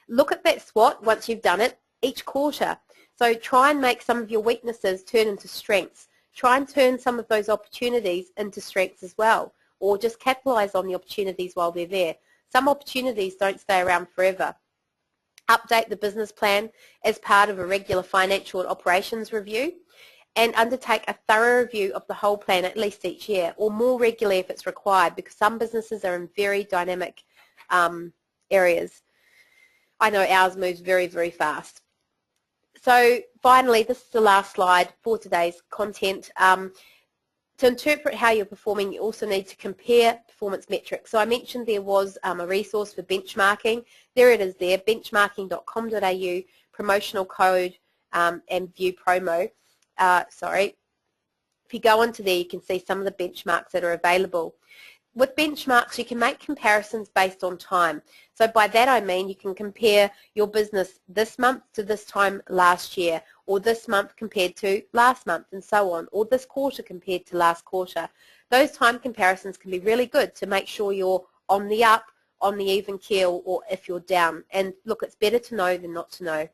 Look at that SWOT once you've done it each quarter. So try and make some of your weaknesses turn into strengths. Try and turn some of those opportunities into strengths as well, or just capitalize on the opportunities while they're there. Some opportunities don't stay around forever. Update the business plan as part of a regular financial and operations review, and undertake a thorough review of the whole plan at least each year, or more regularly if it's required, because some businesses are in very dynamic areas. I know ours moves very, very fast. So finally, this is the last slide for today's content. To interpret how you're performing, you also need to compare performance metrics. So I mentioned there was a resource for benchmarking. There it is there, benchmarking.com.au, promotional code and view promo. If you go onto there, you can see some of the benchmarks that are available. With benchmarks, you can make comparisons based on time. So by that I mean you can compare your business this month to this time last year, or this month compared to last month, and so on, or this quarter compared to last quarter. Those time comparisons can be really good to make sure you're on the up, on the even keel, or if you're down. And look, it's better to know than not to know.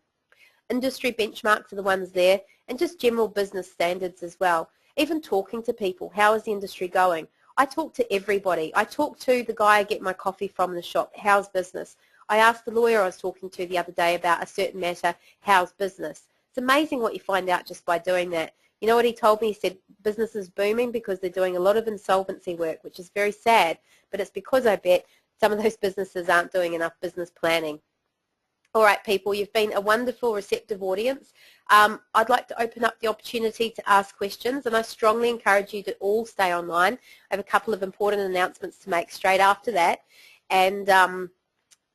Industry benchmarks are the ones there, and just general business standards as well. Even talking to people, how is the industry going? I talk to everybody. I talk to the guy I get my coffee from in the shop, how's business? I asked the lawyer I was talking to the other day about a certain matter, how's business? It's amazing what you find out just by doing that. You know what he told me? He said business is booming because they're doing a lot of insolvency work, which is very sad, but it's because I bet some of those businesses aren't doing enough business planning. All right, people, you've been a wonderful, receptive audience. I'd like to open up the opportunity to ask questions, and I strongly encourage you to all stay online. I have a couple of important announcements to make straight after that, and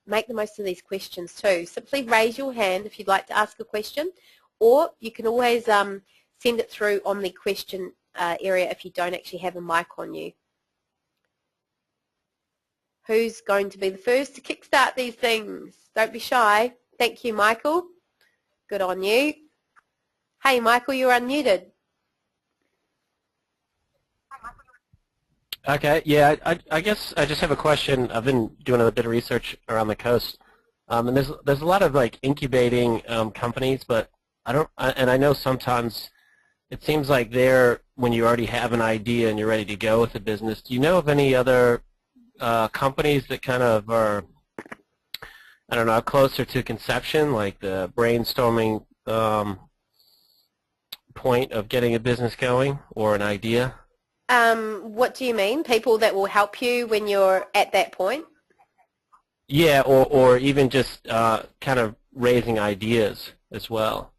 make the most of these questions too. Simply raise your hand if you'd like to ask a question, or you can always send it through on the question area if you don't actually have a mic on you. Who's going to be the first to kickstart these things? Don't be shy. Thank you, Michael. Good on you. Hey, Michael, you're unmuted. Okay, yeah, I guess I just have a question. I've been doing a bit of research around the coast, and there's a lot of like incubating companies, but I know sometimes it seems like when you already have an idea and you're ready to go with the business. Do you know of any other companies that kind of are, I don't know, closer to conception, like the brainstorming point of getting a business going or an idea? What do you mean? People that will help you when you're at that point? Yeah, or even just kind of raising ideas as well.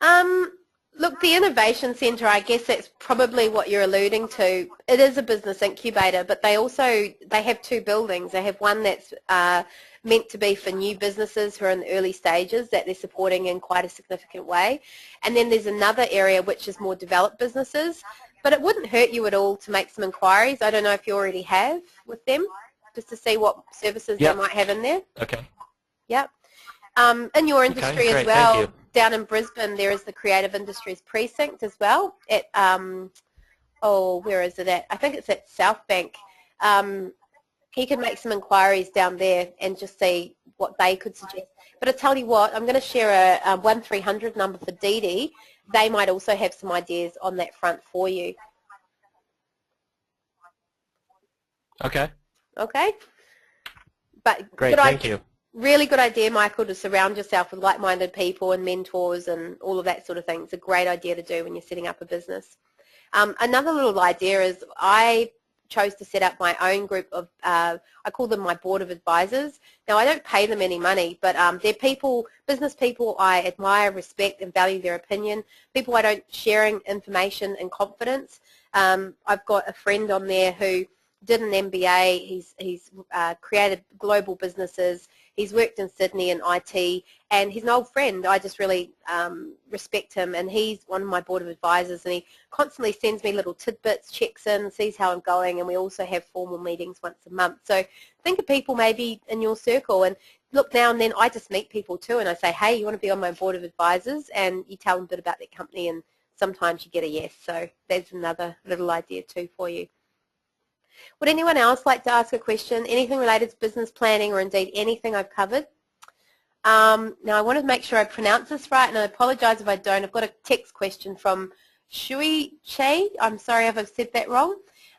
Look, the Innovation Centre, I guess that's probably what you're alluding to. It is a business incubator, but they have two buildings. They have one that's meant to be for new businesses who are in the early stages that they're supporting in quite a significant way. And then there's another area which is more developed businesses. But it wouldn't hurt you at all to make some inquiries. I don't know if you already have with them, just to see what services they might have in there. Okay. Yep. In your industry great. as well, Thank you. Down in Brisbane, there is the Creative Industries Precinct as well at, where is it at? I think it's at South Bank. He could make some inquiries down there and just see what they could suggest. But I tell you what, I'm going to share a 1300 number for Dee Dee. They might also have some ideas on that front for you. Okay. Okay? But great, thank you. Really good idea, Michael, to surround yourself with like-minded people and mentors and all of that sort of thing. It's a great idea to do when you're setting up a business. Another little idea is I chose to set up my own group of, I call them my board of advisors. Now, I don't pay them any money, but they're people, business people I admire, respect, and value their opinion, people I don't sharing information in confidence. I've got a friend on there who did an MBA. He's created global businesses. He's worked in Sydney in IT, and he's an old friend. I just really respect him, and he's one of my board of advisors, and he constantly sends me little tidbits, checks in, sees how I'm going, and we also have formal meetings once a month. So think of people maybe in your circle, and look, now and then I just meet people too, and I say, hey, you want to be on my board of advisors? And you tell them a bit about their company, and sometimes you get a yes. So there's another little idea too for you. Would anyone else like to ask a question, anything related to business planning or indeed anything I've covered? Now I want to make sure I pronounce this right, and I apologise if I don't. I've got a text question from Shui Che. I'm sorry if I've said that wrong.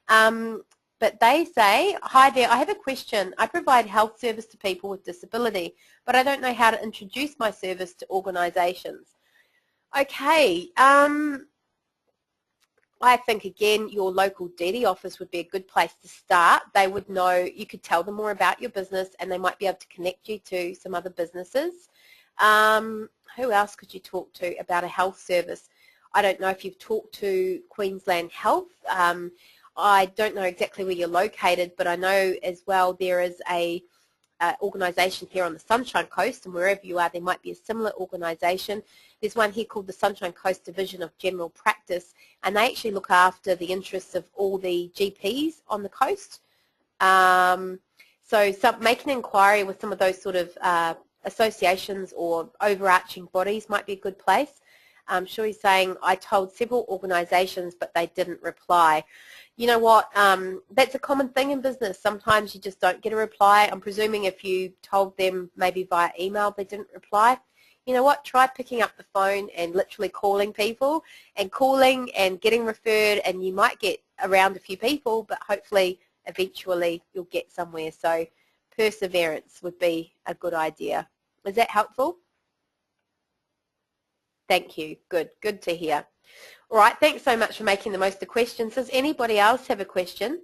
But they say, hi there, I have a question. I provide health service to people with disability, but I don't know how to introduce my service to organisations. Okay. I think, again, your local DD office would be a good place to start. They would know, you could tell them more about your business, and they might be able to connect you to some other businesses. Who else could you talk to about a health service? I don't know if you've talked to Queensland Health. I don't know exactly where you're located, but I know as well there is a organisation here on the Sunshine Coast, and wherever you are there might be a similar organisation. There's one here called the Sunshine Coast Division of General Practice, and they actually look after the interests of all the GPs on the coast. So make an inquiry with some of those sort of associations or overarching bodies might be a good place. I'm sure he's saying, I told several organisations but they didn't reply. You know what, that's a common thing in business. Sometimes you just don't get a reply. I'm presuming if you told them maybe via email they didn't reply. You know what, try picking up the phone and literally calling people and getting referred, and you might get around a few people, but hopefully eventually you'll get somewhere. So perseverance would be a good idea. Is that helpful? Thank you. Good. Good to hear. All right. Thanks so much for making the most of the questions. Does anybody else have a question?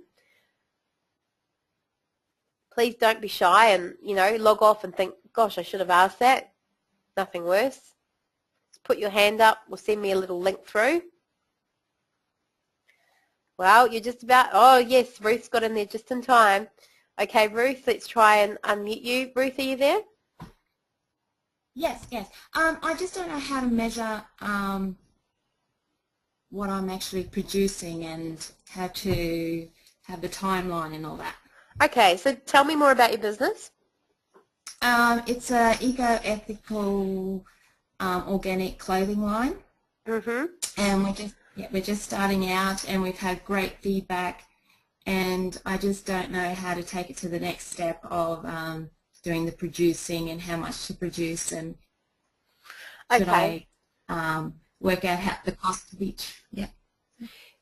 Please don't be shy and, you know, log off and think, gosh, I should have asked that. Nothing worse. Just put your hand up or send me a little link through. Well, you're just about, oh yes, Ruth's got in there just in time. Okay, Ruth, let's try and unmute you. Ruth, are you there? Yes, yes. I just don't know how to measure what I'm actually producing and how to have the timeline and all that. Okay, so tell me more about your business. It's a eco-ethical organic clothing line, and we're just starting out, and we've had great feedback, and I just don't know how to take it to the next step of doing the producing and how much to produce, and should I work out how the cost of each. Yeah.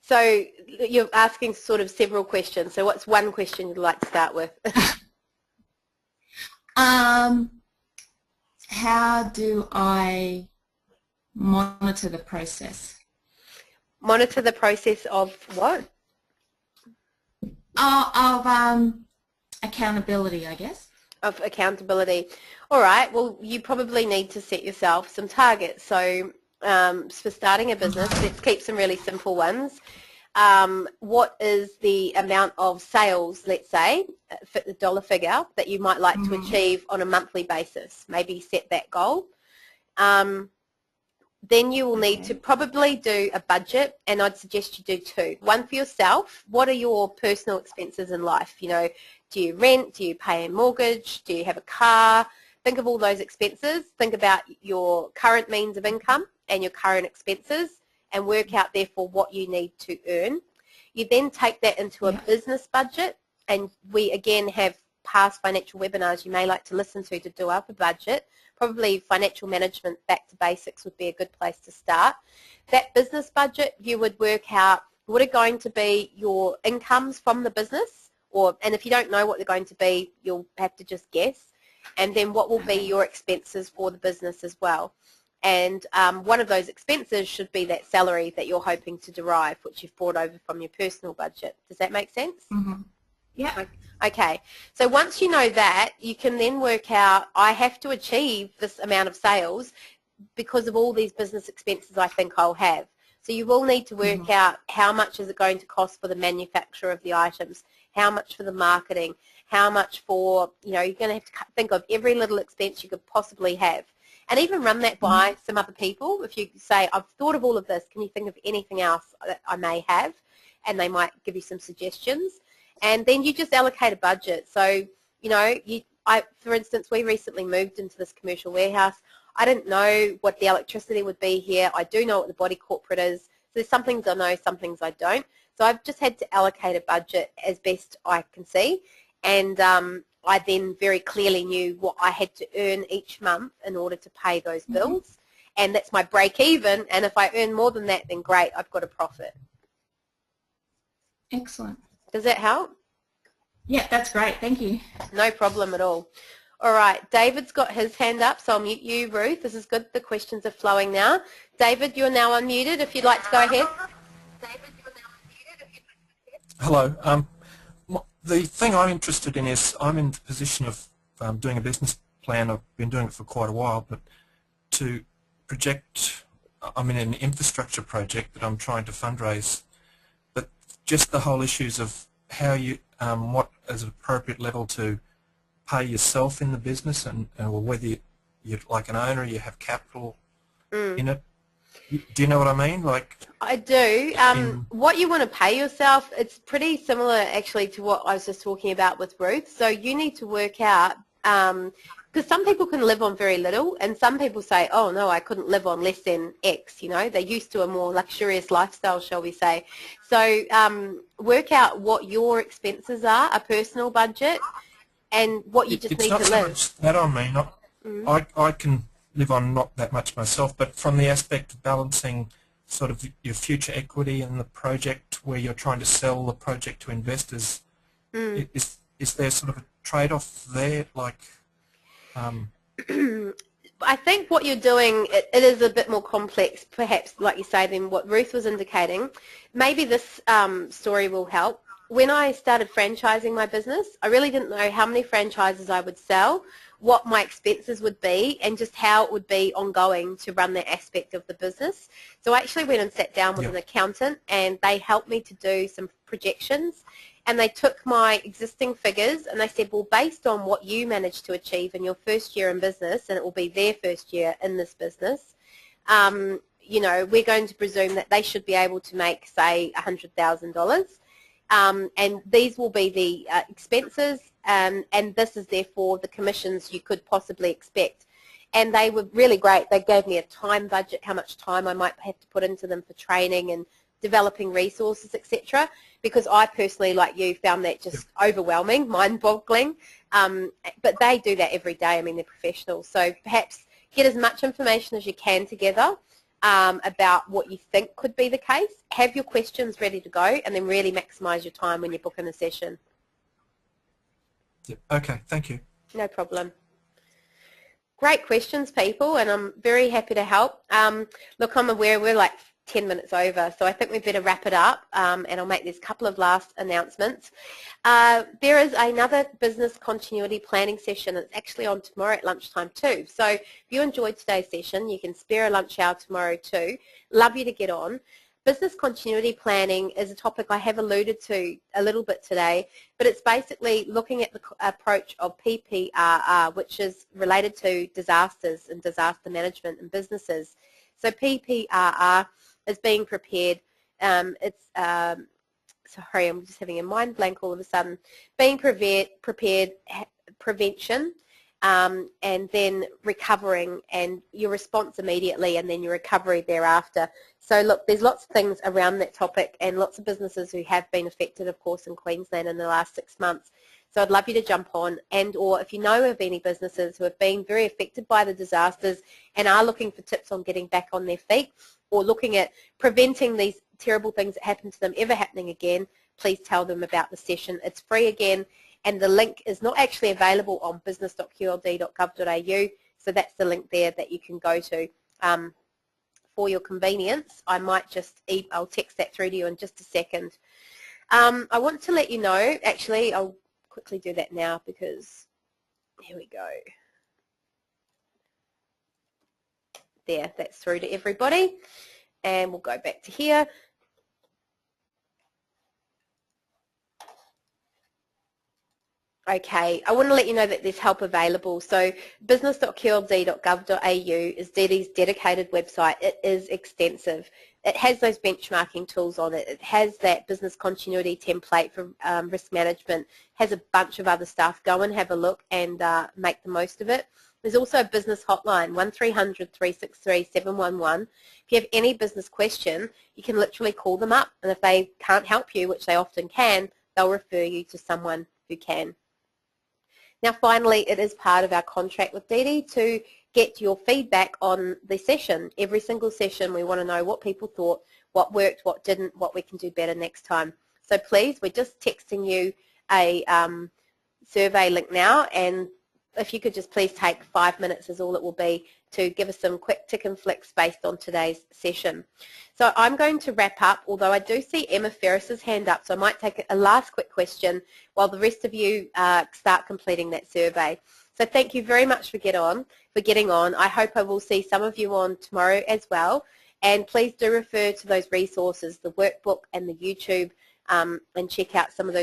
So you're asking sort of several questions. So what's one question you'd like to start with? How do I monitor the process? Monitor the process of what? Of accountability, I guess. Of accountability. All right, well, you probably need to set yourself some targets. So for starting a business, let's keep some really simple ones. What is the amount of sales, let's say, the dollar figure that you might like to achieve on a monthly basis? Maybe set that goal. Then you will need to probably do a budget, and I'd suggest you do two. One for yourself. What are your personal expenses in life? You know, do you rent? Do you pay a mortgage? Do you have a car? Think of all those expenses. Think about your current means of income and your current expenses and work out, therefore, what you need to earn. You then take that into a business budget, and we, again, have past financial webinars you may like to listen to do up a budget. Probably financial management back to basics would be a good place to start. That business budget, you would work out what are going to be your incomes from the business, and if you don't know what they're going to be, you'll have to just guess, and then what will be your expenses for the business as well. And one of those expenses should be that salary that you're hoping to derive, which you've brought over from your personal budget. Does that make sense? Yeah. Okay, so once you know that, you can then work out, I have to achieve this amount of sales because of all these business expenses I think I'll have. So you will need to work out how much is it going to cost for the manufacture of the items, how much for the marketing, how much for, you know, you're going to have to think of every little expense you could possibly have. And even run that by some other people. If you say, I've thought of all of this, can you think of anything else that I may have? And they might give you some suggestions. And then you just allocate a budget. So, you know, for instance, we recently moved into this commercial warehouse. I didn't know what the electricity would be here. I do know what the body corporate is. So there's some things I know, some things I don't. So I've just had to allocate a budget as best I can see. And I then very clearly knew what I had to earn each month in order to pay those bills. And that's my break even. And if I earn more than that, then great, I've got a profit. Excellent. Does that help? Yeah, that's great. Thank you. No problem at all. All right, David's got his hand up, so I'll mute you, Ruth. This is good. The questions are flowing now. David, you're now unmuted if you'd like to go ahead. Hello. The thing I'm interested in is I'm in the position of doing a business plan. I've been doing it for quite a while, but to project, I'm in an infrastructure project that I'm trying to fundraise. But just the whole issues of how you, what is an appropriate level to pay yourself in the business, and or whether you're like an owner, you have capital in it. Do you know what I mean? Like, I do. What you want to pay yourself, it's pretty similar actually to what I was just talking about with Ruth. So you need to work out, because some people can live on very little, and some people say, oh no, I couldn't live on less than X, you know, they're used to a more luxurious lifestyle, shall we say. So work out what your expenses are, a personal budget, and what you just need to live. It's not so much that I mean. I can live on not that much myself, but from the aspect of balancing sort of your future equity in the project where you're trying to sell the project to investors, is there sort of a trade-off there? Like, I think what you're doing, it is a bit more complex, perhaps, like you say, than what Ruth was indicating. Maybe this story will help. When I started franchising my business, I really didn't know how many franchises I would sell, what my expenses would be, and just how it would be ongoing to run that aspect of the business. So I actually went and sat down with an accountant, and they helped me to do some projections, and they took my existing figures and they said, well, based on what you managed to achieve in your first year in business, and it will be their first year in this business, you know, we're going to presume that they should be able to make, say, $100,000. And these will be the expenses, and this is therefore the commissions you could possibly expect. And they were really great. They gave me a time budget, how much time I might have to put into them for training and developing resources, etc. Because I personally, like you, found that just overwhelming, mind-boggling. But they do that every day. I mean, they're professionals. So perhaps get as much information as you can together about what you think could be the case. Have your questions ready to go, and then really maximise your time when you book in a session. Okay, thank you. No problem. Great questions, people, and I'm very happy to help. Look, I'm aware we're like 10 minutes over, so I think we better wrap it up, and I'll make this couple of last announcements. There is another business continuity planning session. It's actually on tomorrow at lunchtime too. So if you enjoyed today's session, you can spare a lunch hour tomorrow too. Love you to get on. Business continuity planning is a topic I have alluded to a little bit today, but it's basically looking at the approach of PPRR, which is related to disasters and disaster management in businesses. So PPRR is being prepared. Sorry, I'm just having a mind blank all of a sudden. Being prepared, prevention, and then recovering, and your response immediately, and then your recovery thereafter. So look, there's lots of things around that topic, and lots of businesses who have been affected, of course, in Queensland in the last 6 months. So I'd love you to jump on, and or if you know of any businesses who have been very affected by the disasters and are looking for tips on getting back on their feet, or looking at preventing these terrible things that happen to them ever happening again, please tell them about the session. It's free again, and the link is not actually available on business.qld.gov.au, so that's the link there that you can go to for your convenience. I might just, I'll text that through to you in just a second. I want to let you know, actually, I'll quickly do that now because, here we go. There, that's through to everybody. And we'll go back to here. Okay, I want to let you know that there's help available. So business.qld.gov.au is DD's dedicated website. It is extensive. It has those benchmarking tools on it. It has that business continuity template for risk management. Has a bunch of other stuff. Go and have a look and make the most of it. There's also a business hotline, 1300 363 711. If you have any business question, you can literally call them up, and if they can't help you, which they often can, they'll refer you to someone who can. Now finally, it is part of our contract with DD to get your feedback on the session. Every single session we want to know what people thought, what worked, what didn't, what we can do better next time. So please, we're just texting you a survey link now, and if you could just please take 5 minutes is all it will be to give us some quick tick and flicks based on today's session. So I'm going to wrap up, although I do see Emma Ferris's hand up, so I might take a last quick question while the rest of you start completing that survey. So thank you very much for getting on. I hope I will see some of you on tomorrow as well. And please do refer to those resources, the workbook and the YouTube, and check out some of those